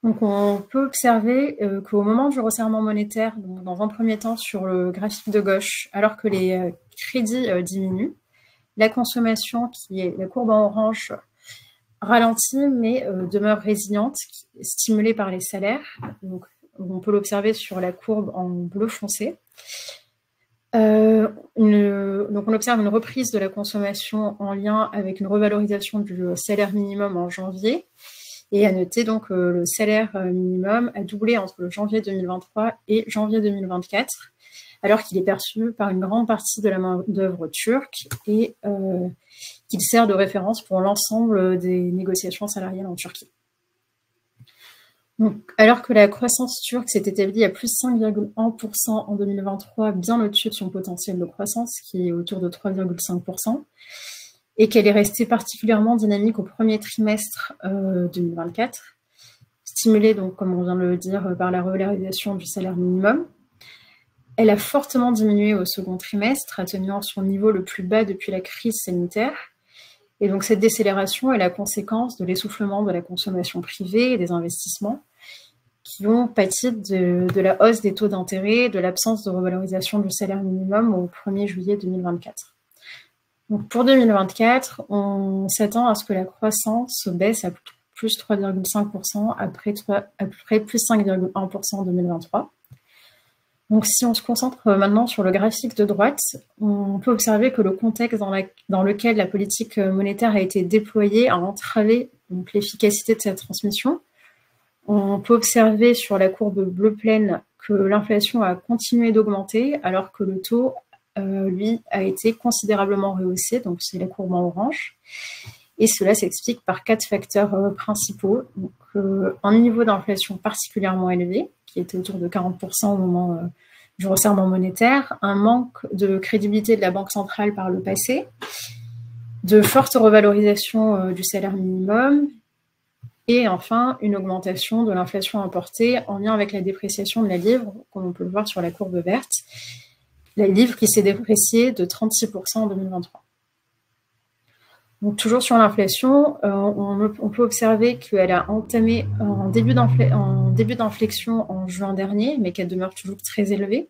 Donc on peut observer qu'au moment du resserrement monétaire, donc dans un premier temps sur le graphique de gauche, alors que les crédits diminuent, la consommation, qui est la courbe en orange, ralentit mais demeure résiliente, stimulée par les salaires. Donc on peut l'observer sur la courbe en bleu foncé. Donc on observe une reprise de la consommation en lien avec une revalorisation du salaire minimum en janvier. Et à noter donc le salaire minimum a doublé entre janvier 2023 et janvier 2024, alors qu'il est perçu par une grande partie de la main-d'œuvre turque et qu'il sert de référence pour l'ensemble des négociations salariales en Turquie. Donc, alors que la croissance turque s'est établie à plus 5,1% en 2023, bien au-dessus de son potentiel de croissance, qui est autour de 3,5%, et qu'elle est restée particulièrement dynamique au premier trimestre 2024, stimulée, donc, comme on vient de le dire, par la revalorisation du salaire minimum. Elle a fortement diminué au second trimestre, atteignant son niveau le plus bas depuis la crise sanitaire. Et donc cette décélération est la conséquence de l'essoufflement de la consommation privée et des investissements qui ont pâti de la hausse des taux d'intérêt, de l'absence de revalorisation du salaire minimum au 1er juillet 2024. Donc pour 2024, on s'attend à ce que la croissance baisse à plus 3,5% après plus 5,1% en 2023. Donc, si on se concentre maintenant sur le graphique de droite, on peut observer que le contexte dans lequel la politique monétaire a été déployée a entravé l'efficacité de cette transmission. On peut observer sur la courbe bleu pleine que l'inflation a continué d'augmenter alors que le taux, lui, a été considérablement rehaussé, donc c'est la courbe en orange. Et cela s'explique par 4 facteurs principaux. Donc, un niveau d'inflation particulièrement élevé, qui était autour de 40% au moment du resserrement monétaire, un manque de crédibilité de la Banque centrale par le passé, de fortes revalorisations du salaire minimum, et enfin une augmentation de l'inflation importée en lien avec la dépréciation de la livre, comme on peut le voir sur la courbe verte, la livre qui s'est dépréciée de 36% en 2023. Donc, toujours sur l'inflation, on peut observer qu'elle a entamé un début d'inflexion en juin dernier, mais qu'elle demeure toujours très élevée.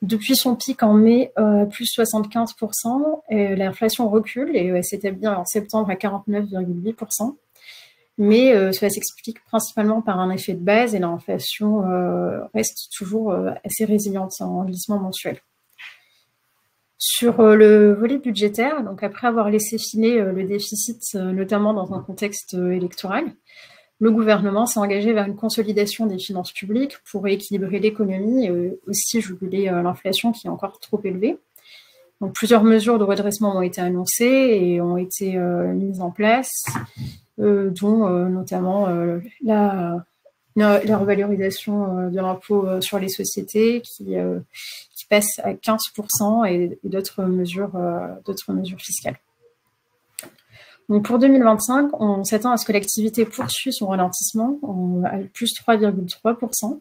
Depuis son pic en mai, plus 75%, l'inflation recule et elle s'établit en septembre à 49,8%. Mais cela s'explique principalement par un effet de base et l'inflation reste toujours assez résiliente en glissement mensuel. Sur le volet budgétaire, donc après avoir laissé filer le déficit, notamment dans un contexte électoral, le gouvernement s'est engagé vers une consolidation des finances publiques pour rééquilibrer l'économie et aussi juguler l'inflation qui est encore trop élevée. Donc, plusieurs mesures de redressement ont été annoncées et ont été mises en place, dont notamment la revalorisation de l'impôt sur les sociétés qui passe à 15% et d'autres mesures fiscales. Donc pour 2025, on s'attend à ce que l'activité poursuive son ralentissement à plus 3,3%,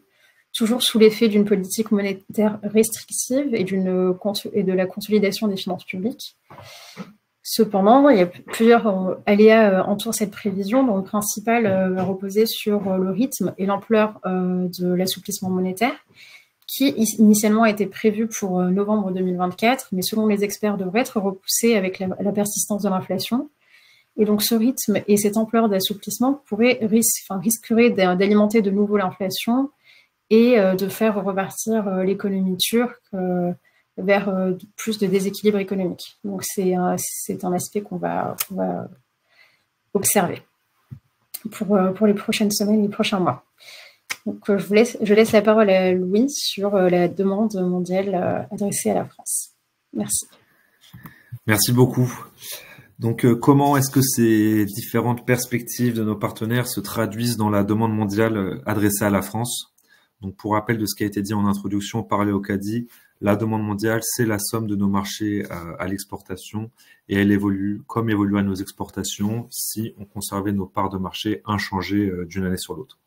toujours sous l'effet d'une politique monétaire restrictive et de la consolidation des finances publiques. Cependant, il y a plusieurs aléas entourent cette prévision, dont le principal va reposer sur le rythme et l'ampleur de l'assouplissement monétaire, qui initialement était prévu pour novembre 2024, mais selon les experts devrait être repoussé avec la persistance de l'inflation. Et donc ce rythme et cette ampleur d'assouplissement risqueraient d'alimenter de nouveau l'inflation et de faire repartir l'économie turque vers plus de déséquilibre économique. Donc c'est un aspect qu'on va observer pour les prochaines semaines et les prochains mois. Donc je laisse la parole à Louis sur la demande mondiale adressée à la France. Merci. Merci beaucoup. Donc, comment est-ce que ces différentes perspectives de nos partenaires se traduisent dans la demande mondiale adressée à la France? Donc, pour rappel de ce qui a été dit en introduction par Léo Cady, la demande mondiale, c'est la somme de nos marchés à l'exportation et elle évolue comme évoluent nos exportations si on conservait nos parts de marché inchangées d'une année sur l'autre.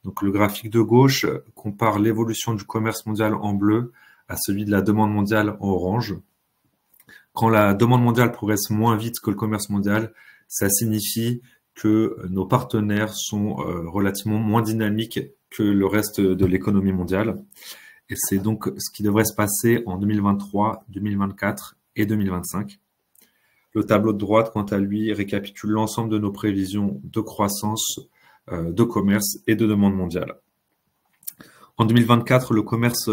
Donc, le graphique de gauche compare l'évolution du commerce mondial en bleu à celui de la demande mondiale en orange. Quand la demande mondiale progresse moins vite que le commerce mondial, ça signifie que nos partenaires sont relativement moins dynamiques que le reste de l'économie mondiale. Et c'est donc ce qui devrait se passer en 2023, 2024 et 2025. Le tableau de droite, quant à lui, récapitule l'ensemble de nos prévisions de croissance, de commerce et de demande mondiale. En 2024, le commerce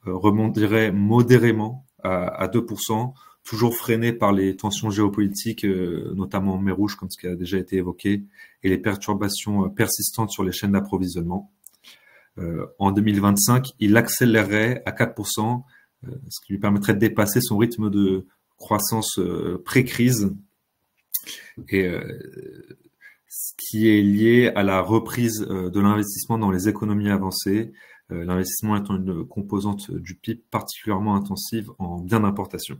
remonterait modérément à 2%, toujours freiné par les tensions géopolitiques, notamment en mer Rouge, comme ce qui a déjà été évoqué, et les perturbations persistantes sur les chaînes d'approvisionnement. En 2025, il accélérerait à 4%, ce qui lui permettrait de dépasser son rythme de croissance pré-crise, et ce qui est lié à la reprise de l'investissement dans les économies avancées, l'investissement étant une composante du PIB particulièrement intensive en biens d'importation.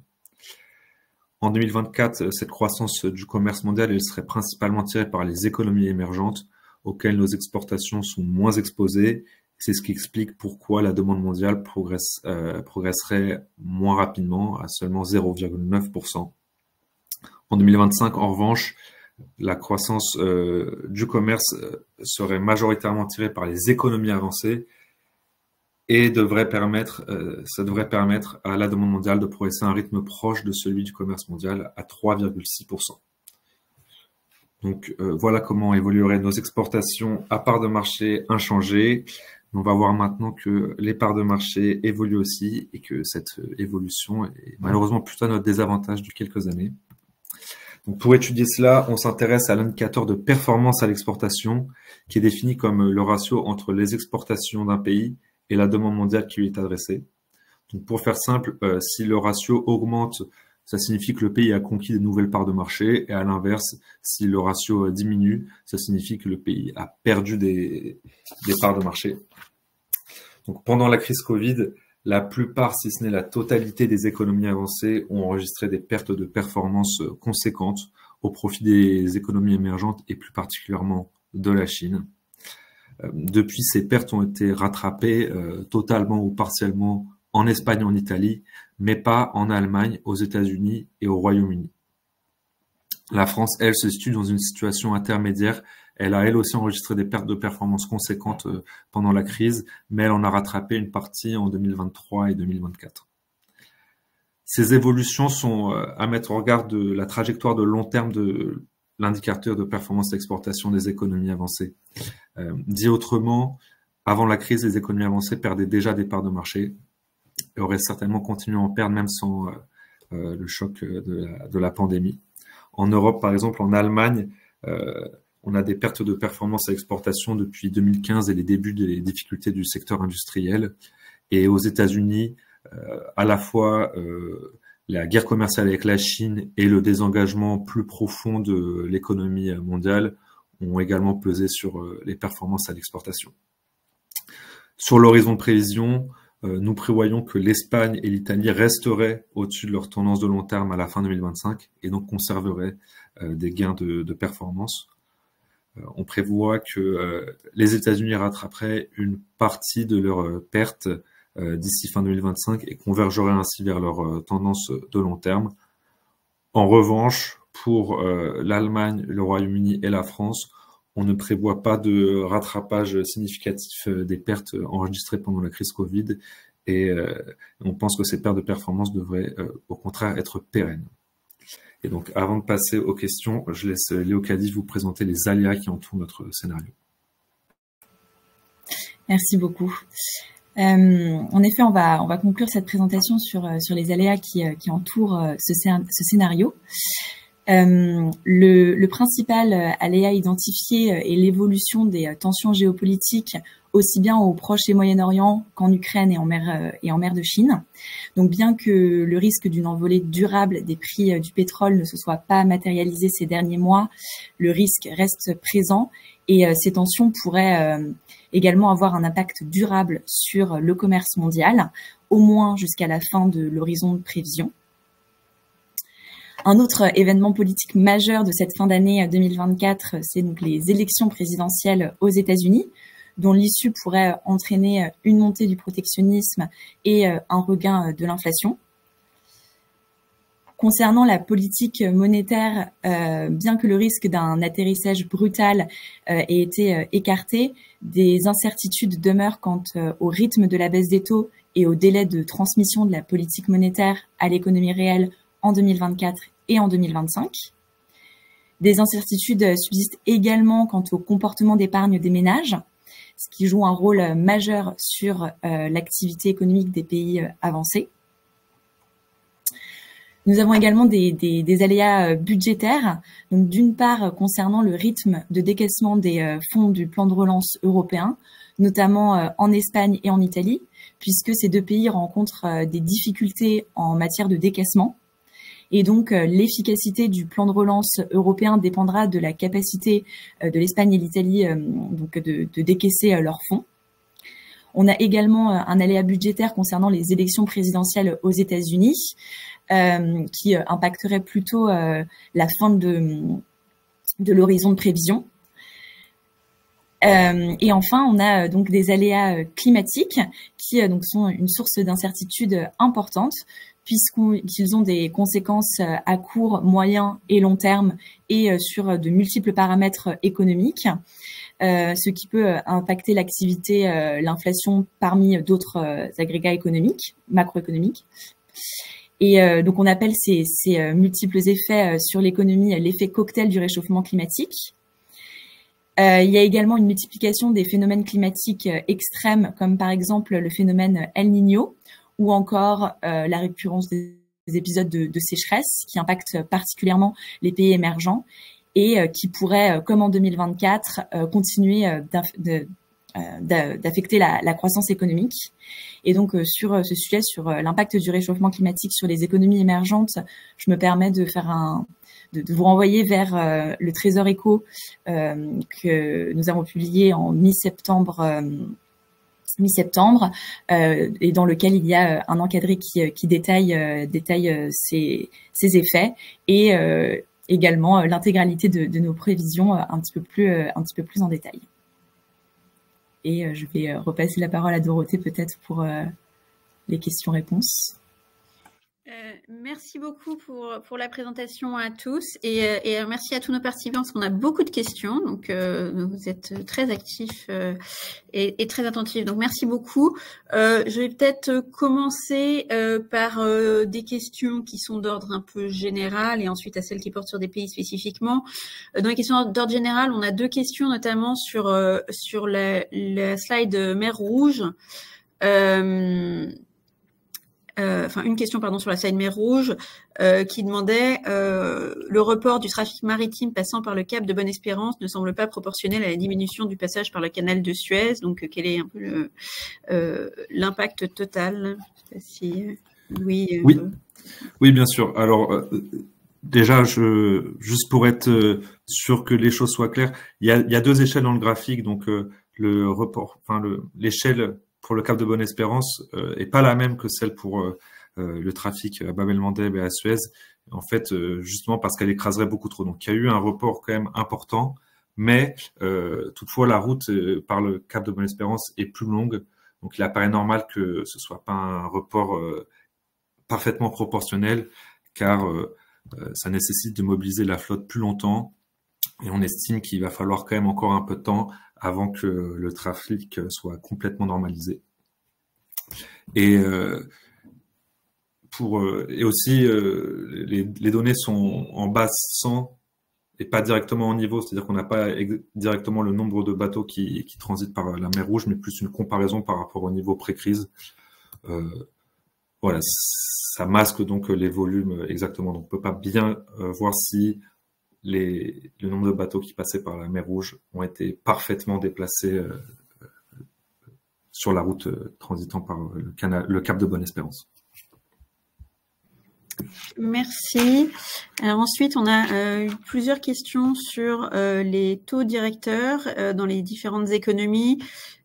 En 2024, cette croissance du commerce mondial elle serait principalement tirée par les économies émergentes auxquelles nos exportations sont moins exposées. C'est ce qui explique pourquoi la demande mondiale progresserait moins rapidement, à seulement 0,9%. En 2025, en revanche, la croissance du commerce serait majoritairement tirée par les économies avancées et ça devrait permettre à la demande mondiale de progresser à un rythme proche de celui du commerce mondial à 3,6%. Donc voilà comment évolueraient nos exportations à part de marché inchangées. On va voir maintenant que les parts de marché évoluent aussi et que cette évolution est malheureusement plutôt à notre désavantage depuis quelques années. Donc pour étudier cela, on s'intéresse à l'indicateur de performance à l'exportation qui est défini comme le ratio entre les exportations d'un pays et la demande mondiale qui lui est adressée. Donc pour faire simple, si le ratio augmente, ça signifie que le pays a conquis de nouvelles parts de marché, et à l'inverse, si le ratio diminue, ça signifie que le pays a perdu des parts de marché. Donc pendant la crise Covid, la plupart, si ce n'est la totalité des économies avancées, ont enregistré des pertes de performance conséquentes au profit des économies émergentes et plus particulièrement de la Chine. Depuis, ces pertes ont été rattrapées totalement ou partiellement en Espagne et en Italie, mais pas en Allemagne, aux États-Unis et au Royaume-Uni. La France, elle, se situe dans une situation intermédiaire. Elle a, elle aussi, enregistré des pertes de performance conséquentes pendant la crise, mais elle en a rattrapé une partie en 2023 et 2024. Ces évolutions sont à mettre en regard de la trajectoire de long terme de l'indicateur de performance d'exportation des économies avancées. Dit autrement, avant la crise, les économies avancées perdaient déjà des parts de marché et auraient certainement continué à en perdre même sans le choc de la pandémie. En Europe, par exemple, en Allemagne, on a des pertes de performance à l'exportation depuis 2015 et les débuts des difficultés du secteur industriel. Et aux États-Unis, à la fois la guerre commerciale avec la Chine et le désengagement plus profond de l'économie mondiale ont également pesé sur les performances à l'exportation. Sur l'horizon de prévision, nous prévoyons que l'Espagne et l'Italie resteraient au-dessus de leur tendance de long terme à la fin 2025 et donc conserveraient des gains de performance. On prévoit que les États-Unis rattraperaient une partie de leurs pertes d'ici fin 2025 et convergeraient ainsi vers leur tendance de long terme. En revanche, pour l'Allemagne, le Royaume-Uni et la France, on ne prévoit pas de rattrapage significatif des pertes enregistrées pendant la crise Covid et on pense que ces pertes de performance devraient au contraire être pérennes. Et donc, avant de passer aux questions, je laisse Léocadie vous présenter les aléas qui entourent notre scénario. Merci beaucoup. En effet, on va conclure cette présentation sur les aléas qui entourent ce scénario. Le principal aléa identifié est l'évolution des tensions géopolitiques aussi bien au Proche et Moyen-Orient qu'en Ukraine et en mer de Chine. Donc bien que le risque d'une envolée durable des prix du pétrole ne se soit pas matérialisé ces derniers mois, le risque reste présent et ces tensions pourraient également avoir un impact durable sur le commerce mondial, au moins jusqu'à la fin de l'horizon de prévision. Un autre événement politique majeur de cette fin d'année 2024, c'est donc les élections présidentielles aux États-Unis, dont l'issue pourrait entraîner une montée du protectionnisme et un regain de l'inflation. Concernant la politique monétaire, bien que le risque d'un atterrissage brutal ait été écarté, des incertitudes demeurent quant au rythme de la baisse des taux et au délai de transmission de la politique monétaire à l'économie réelle en 2024 et en 2025. Des incertitudes subsistent également quant au comportement d'épargne des ménages, ce qui joue un rôle majeur sur l'activité économique des pays avancés. Nous avons également des aléas budgétaires, donc d'une part concernant le rythme de décaissement des fonds du plan de relance européen, notamment en Espagne et en Italie, puisque ces deux pays rencontrent des difficultés en matière de décaissement. Et donc, l'efficacité du plan de relance européen dépendra de la capacité de l'Espagne et l'Italie donc de décaisser leurs fonds. On a également un aléa budgétaire concernant les élections présidentielles aux États-Unis, qui impacterait plutôt la fin de l'horizon de prévision. Et enfin, on a donc des aléas climatiques qui donc sont une source d'incertitude importante, puisqu'ils ont des conséquences à court, moyen et long terme et sur de multiples paramètres économiques, ce qui peut impacter l'activité, l'inflation parmi d'autres agrégats économiques, macroéconomiques. Et donc on appelle ces multiples effets sur l'économie l'effet cocktail du réchauffement climatique. Il y a également une multiplication des phénomènes climatiques extrêmes, comme par exemple le phénomène El Niño, ou encore la récurrence des épisodes de sécheresse qui impactent particulièrement les pays émergents et qui pourraient, comme en 2024, continuer d'affecter la croissance économique. Et donc sur ce sujet, sur l'impact du réchauffement climatique sur les économies émergentes, je me permets de faire de vous renvoyer vers le Trésor Éco que nous avons publié en mi-septembre, et dans lequel il y a un encadré qui détaille ces effets et également l'intégralité de nos prévisions un petit peu plus en détail. Et je vais repasser la parole à Dorothée peut-être pour les questions-réponses. Merci beaucoup pour la présentation à tous et merci à tous nos participants parce qu'on a beaucoup de questions, donc vous êtes très actifs et très attentifs, donc merci beaucoup. Je vais peut-être commencer par des questions qui sont d'ordre un peu général et ensuite à celles qui portent sur des pays spécifiquement. Dans les questions d'ordre général, on a deux questions notamment sur la slide mer Rouge. Une question sur la slide mer Rouge qui demandait le report du trafic maritime passant par le cap de Bonne-Espérance ne semble pas proportionnel à la diminution du passage par le canal de Suez. Donc quel est un peu l'impact total? Oui, bien sûr. Alors déjà, juste pour être sûr que les choses soient claires, il y a deux échelles dans le graphique. Donc le report, l'échelle pour le cap de Bonne-Espérance est pas la même que celle pour le trafic à Bab el-Mandeb et à Suez, en fait, justement parce qu'elle écraserait beaucoup trop. Donc, il y a eu un report quand même important, mais toutefois, la route par le cap de Bonne-Espérance est plus longue. Donc, il apparaît normal que ce soit pas un report parfaitement proportionnel, car ça nécessite de mobiliser la flotte plus longtemps. Et on estime qu'il va falloir quand même encore un peu de temps avant que le trafic soit complètement normalisé. Et aussi, les données sont en base 100 et pas directement en niveau, c'est-à-dire qu'on n'a pas directement le nombre de bateaux qui transitent par la mer Rouge, mais plus une comparaison par rapport au niveau pré-crise. Voilà, ça masque donc les volumes exactement. Donc on peut pas bien voir si le nombre de bateaux qui passaient par la mer Rouge ont été parfaitement déplacés sur la route transitant par le cap de Bonne-Espérance. Merci. Alors ensuite, on a eu plusieurs questions sur les taux directeurs dans les différentes économies.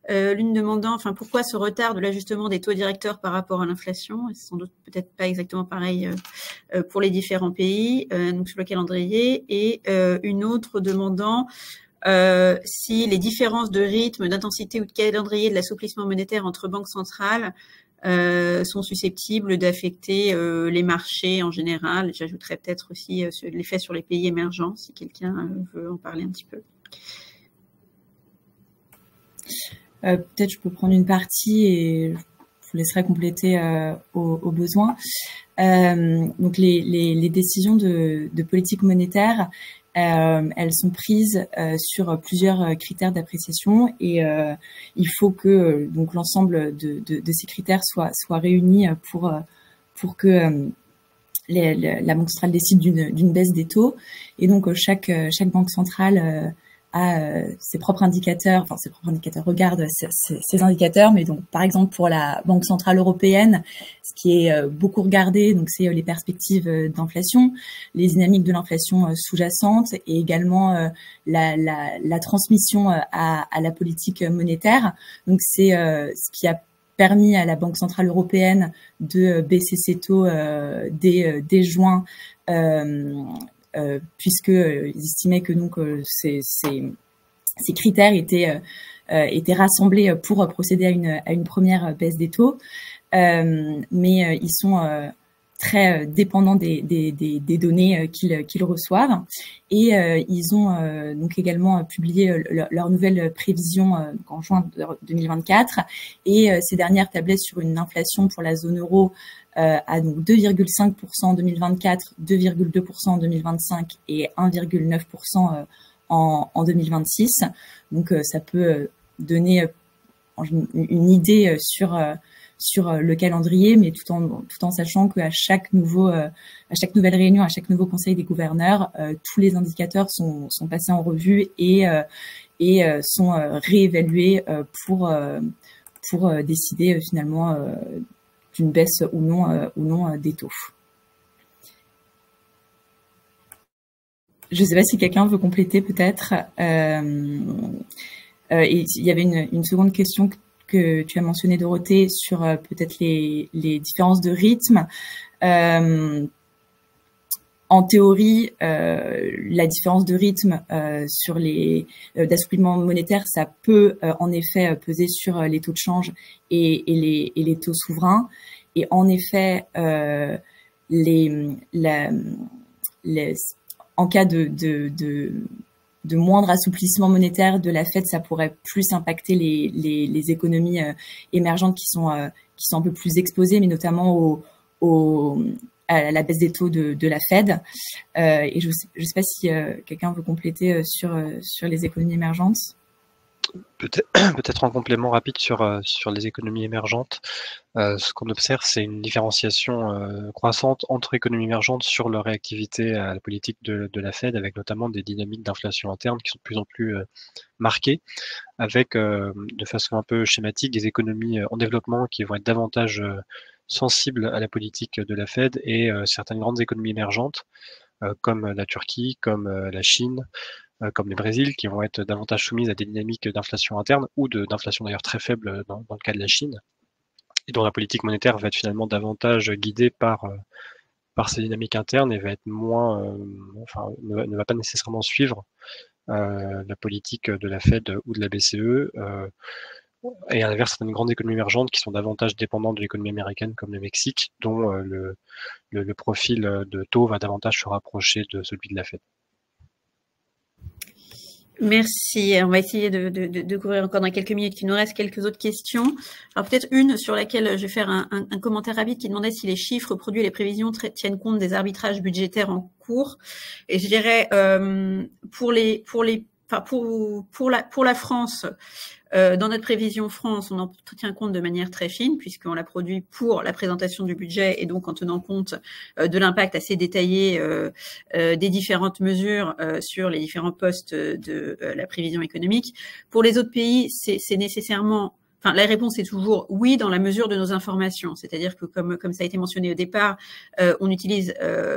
L'une demandant, pourquoi ce retard de l'ajustement des taux directeurs par rapport à l'inflation? C'est sans doute peut-être pas exactement pareil pour les différents pays, donc sur le calendrier. Et une autre demandant si les différences de rythme, d'intensité ou de calendrier de l'assouplissement monétaire entre banques centrales sont susceptibles d'affecter les marchés en général. J'ajouterais peut-être aussi l'effet sur les pays émergents, si quelqu'un veut en parler un petit peu. Peut-être je peux prendre une partie et je vous laisserai compléter au besoin. Donc les décisions de politique monétaire, elles sont prises sur plusieurs critères d'appréciation et il faut que donc l'ensemble de ces critères soient réunis pour que la Banque centrale décide d'une baisse des taux. Et donc chaque banque centrale a ses propres indicateurs, regarde ces indicateurs, mais donc par exemple pour la Banque centrale européenne, ce qui est beaucoup regardé, donc c'est les perspectives d'inflation, les dynamiques de l'inflation sous-jacente et également la transmission à la politique monétaire. Donc c'est ce qui a permis à la Banque centrale européenne de baisser ses taux dès juin. Puisqu'ils estimaient que donc ces critères étaient rassemblés pour procéder à une première baisse des taux, mais ils sont très dépendants des données qu'ils reçoivent. Et ils ont donc également publié leur nouvelle prévision en juin 2024. Et ces dernières tablaient sur une inflation pour la zone euro à donc 2,5% en 2024, 2,2% en 2025 et 1,9% en 2026. Donc ça peut donner une idée sur le calendrier, mais tout en sachant qu'à chaque nouvelle réunion, à chaque nouveau conseil des gouverneurs, tous les indicateurs sont passés en revue et sont réévalués pour décider finalement d'une baisse ou non des taux. Je ne sais pas si quelqu'un veut compléter peut-être. Et il y avait une seconde question que tu as mentionné, Dorothée, sur peut-être les différences de rythme. En théorie, la différence de rythme sur les d'assouplement monétaire, ça peut en effet peser sur les taux de change et les taux souverains. Et en effet, en cas de moindre assouplissement monétaire de la Fed, ça pourrait plus impacter les économies émergentes qui sont un peu plus exposées, mais notamment à la baisse des taux de la Fed. Et je sais pas si quelqu'un veut compléter sur les économies émergentes. Peut-être en complément rapide sur les économies émergentes. Ce qu'on observe, c'est une différenciation croissante entre économies émergentes sur leur réactivité à la politique de la Fed, avec notamment des dynamiques d'inflation interne qui sont de plus en plus marquées, avec de façon un peu schématique des économies en développement qui vont être davantage sensibles à la politique de la Fed, et certaines grandes économies émergentes comme la Turquie, comme la Chine, comme le Brésil, qui vont être davantage soumises à des dynamiques d'inflation interne ou d'inflation d'ailleurs très faible dans le cas de la Chine, et dont la politique monétaire va être finalement davantage guidée par ces dynamiques internes et va être moins, ne va pas nécessairement suivre la politique de la Fed ou de la BCE, et à l'inverse certaines grandes économies émergentes qui sont davantage dépendantes de l'économie américaine, comme le Mexique, dont le profil de taux va davantage se rapprocher de celui de la Fed. Merci. On va essayer de couvrir encore dans quelques minutes. Il nous reste quelques autres questions. Alors peut-être une sur laquelle je vais faire un commentaire rapide qui demandait si les chiffres produits et les prévisions tiennent compte des arbitrages budgétaires en cours. Et je dirais pour la France, dans notre prévision France, on en tient compte de manière très fine puisqu'on la produit pour la présentation du budget et donc en tenant compte de l'impact assez détaillé des différentes mesures sur les différents postes de la prévision économique. Pour les autres pays, c'est nécessairement... Enfin, la réponse est toujours oui dans la mesure de nos informations. C'est-à-dire que comme ça a été mentionné au départ, on utilise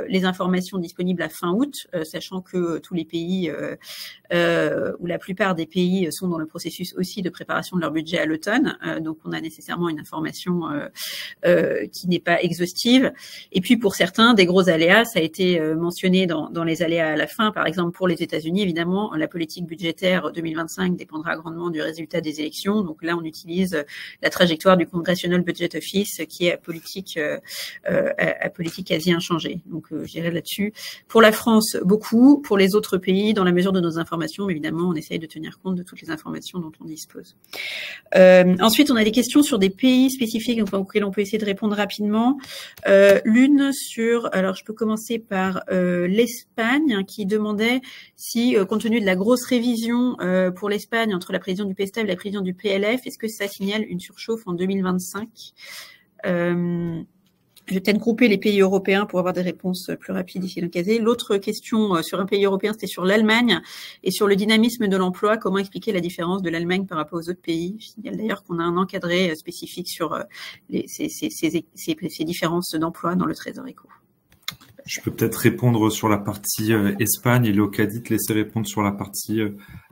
les informations disponibles à fin août, sachant que tous les pays ou la plupart des pays sont dans le processus aussi de préparation de leur budget à l'automne. Donc, on a nécessairement une information qui n'est pas exhaustive. Et puis, pour certains, des gros aléas, ça a été mentionné dans les aléas à la fin. Par exemple, pour les États-Unis, évidemment, la politique budgétaire 2025 dépendra grandement du résultat des élections. Donc là, on utilise la trajectoire du Congressional Budget Office qui est à politique quasi inchangée. Donc, je dirais là-dessus. Pour la France, beaucoup. Pour les autres pays, dans la mesure de nos informations, mais évidemment, on essaye de tenir compte de toutes les informations dont on dispose. Ensuite, on a des questions sur des pays spécifiques auxquels on peut essayer de répondre rapidement. L'une sur, alors je peux commencer par l'Espagne, qui demandait si, compte tenu de la grosse révision pour l'Espagne entre la prévision du PSTA et la prévision du PLF, est-ce que ça signale une surchauffe en 2025 ? Je vais peut-être grouper les pays européens pour avoir des réponses plus rapides ici dans Casé. L'autre question sur un pays européen, c'était sur l'Allemagne et sur le dynamisme de l'emploi. Comment expliquer la différence de l'Allemagne par rapport aux autres pays ? Je signale d'ailleurs qu'on a un encadré spécifique sur ces différences d'emploi dans le Trésor Éco. Je peux peut-être répondre sur la partie Espagne et Léocadie te laisser répondre sur la partie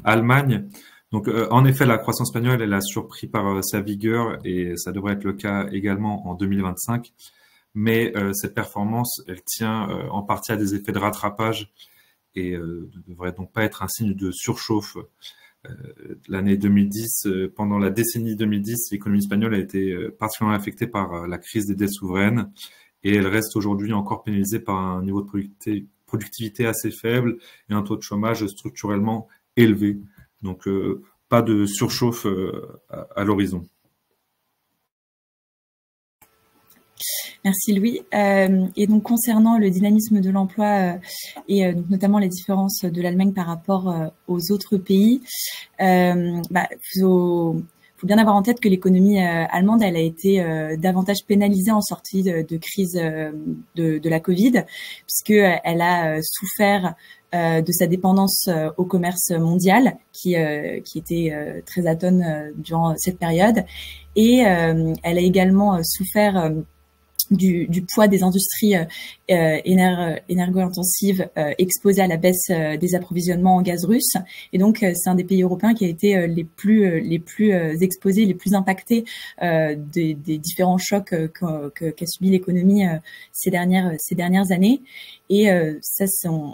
Allemagne. Donc, en effet, la croissance espagnole, elle a surpris par sa vigueur et ça devrait être le cas également en 2025. Mais cette performance, elle tient en partie à des effets de rattrapage et ne devrait donc pas être un signe de surchauffe. L'année 2010, pendant la décennie 2010, l'économie espagnole a été particulièrement affectée par la crise des dettes souveraines et elle reste aujourd'hui encore pénalisée par un niveau de productivité assez faible et un taux de chômage structurellement élevé. Donc, pas de surchauffe à l'horizon. Merci Louis. Et donc concernant le dynamisme de l'emploi et donc notamment les différences de l'Allemagne par rapport aux autres pays, faut bien avoir en tête que l'économie allemande, elle a été davantage pénalisée en sortie de crise de la Covid, puisque elle a souffert de sa dépendance au commerce mondial, qui était très atone durant cette période, et elle a également souffert du poids des industries énergo-intensives exposées à la baisse des approvisionnements en gaz russe. Et donc, c'est un des pays européens qui a été les plus exposés, les plus impactés des différents chocs qu'a subi l'économie ces dernières années. Et ça,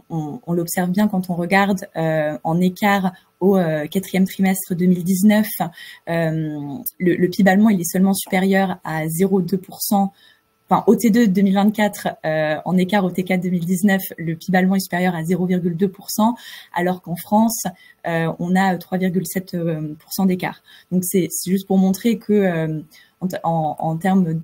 on l'observe bien quand on regarde en écart au quatrième trimestre 2019. Le PIB allemand, il est seulement supérieur à 0,2%. Enfin, au T2 2024, en écart au T4 2019, le PIB allemand est supérieur à 0,2%, alors qu'en France, on a 3,7% d'écart. Donc, c'est juste pour montrer que en termes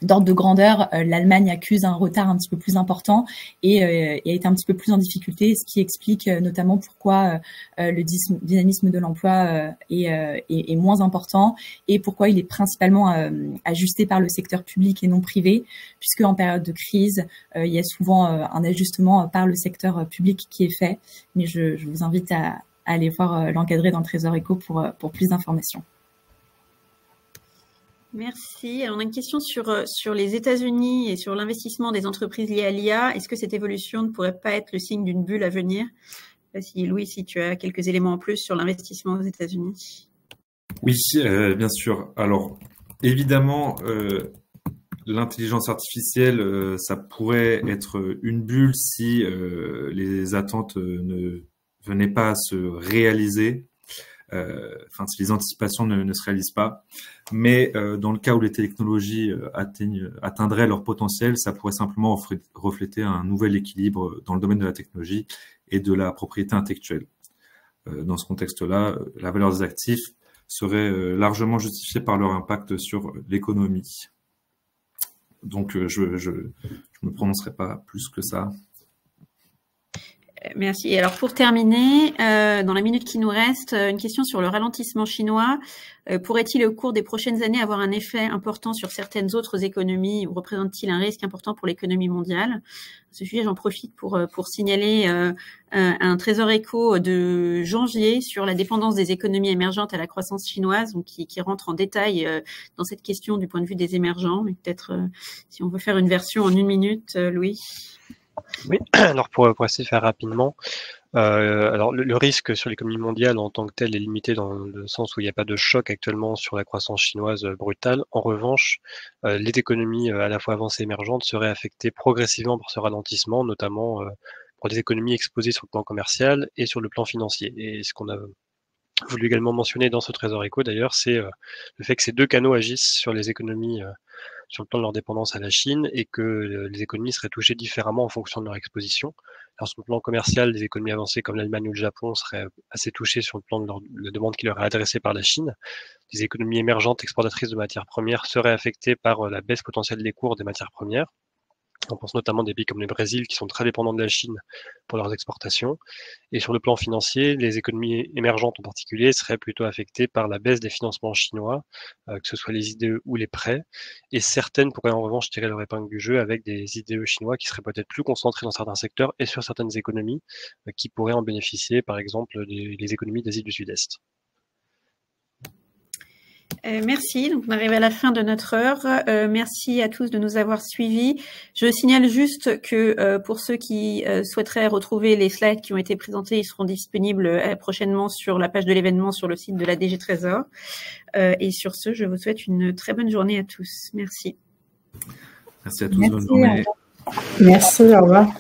d'ordre de grandeur, l'Allemagne accuse un retard un petit peu plus important et a été un petit peu plus en difficulté, ce qui explique notamment pourquoi le dynamisme de l'emploi est moins important et pourquoi il est principalement ajusté par le secteur public et non privé, puisque en période de crise, il y a souvent un ajustement par le secteur public qui est fait. Mais je vous invite à aller voir l'encadré dans le Trésor Éco pour plus d'informations. Merci. Alors, on a une question sur les États-Unis et sur l'investissement des entreprises liées à l'IA. Est-ce que cette évolution ne pourrait pas être le signe d'une bulle à venir? Louis, si tu as quelques éléments en plus sur l'investissement aux États-Unis. Oui, bien sûr. Alors, évidemment, l'intelligence artificielle, ça pourrait être une bulle si les attentes ne venaient pas à se réaliser. Si les anticipations ne se réalisent pas. Mais dans le cas où les technologies atteindraient leur potentiel, ça pourrait simplement refléter un nouvel équilibre dans le domaine de la technologie et de la propriété intellectuelle. Dans ce contexte-là, la valeur des actifs serait largement justifiée par leur impact sur l'économie. Donc, je me prononcerai pas plus que ça. Merci. Et alors pour terminer, dans la minute qui nous reste, une question sur le ralentissement chinois. Pourrait-il au cours des prochaines années avoir un effet important sur certaines autres économies ou représente-t-il un risque important pour l'économie mondiale? À ce sujet, j'en profite pour signaler un Trésor Éco de janvier sur la dépendance des économies émergentes à la croissance chinoise, donc qui rentre en détail dans cette question du point de vue des émergents. Mais peut-être si on veut faire une version en une minute, Louis. Oui, alors pour essayer de faire rapidement, alors le risque sur l'économie mondiale en tant que tel est limité dans le sens où il n'y a pas de choc actuellement sur la croissance chinoise brutale. En revanche, les économies à la fois avancées et émergentes seraient affectées progressivement par ce ralentissement, notamment pour des économies exposées sur le plan commercial et sur le plan financier. Et ce qu'on a voulu également mentionner dans ce Trésor Éco d'ailleurs, c'est le fait que ces deux canaux agissent sur les économies sur le plan de leur dépendance à la Chine et que les économies seraient touchées différemment en fonction de leur exposition. Alors sur le plan commercial, les économies avancées comme l'Allemagne ou le Japon seraient assez touchées sur le plan de la demande qui leur est adressée par la Chine. Les économies émergentes exportatrices de matières premières seraient affectées par la baisse potentielle des cours des matières premières. On pense notamment à des pays comme le Brésil qui sont très dépendants de la Chine pour leurs exportations. Et sur le plan financier, les économies émergentes en particulier seraient plutôt affectées par la baisse des financements chinois, que ce soit les IDE ou les prêts. Et certaines pourraient en revanche tirer leur épingle du jeu avec des IDE chinois qui seraient peut-être plus concentrés dans certains secteurs et sur certaines économies qui pourraient en bénéficier, par exemple les économies d'Asie du Sud-Est. Merci. Donc, on arrive à la fin de notre heure. Merci à tous de nous avoir suivis. Je signale juste que pour ceux qui souhaiteraient retrouver les slides qui ont été présentés, ils seront disponibles prochainement sur la page de l'événement sur le site de la DG Trésor. Et sur ce, je vous souhaite une très bonne journée à tous. Merci. Merci à tous. Bonne journée. Merci, au revoir.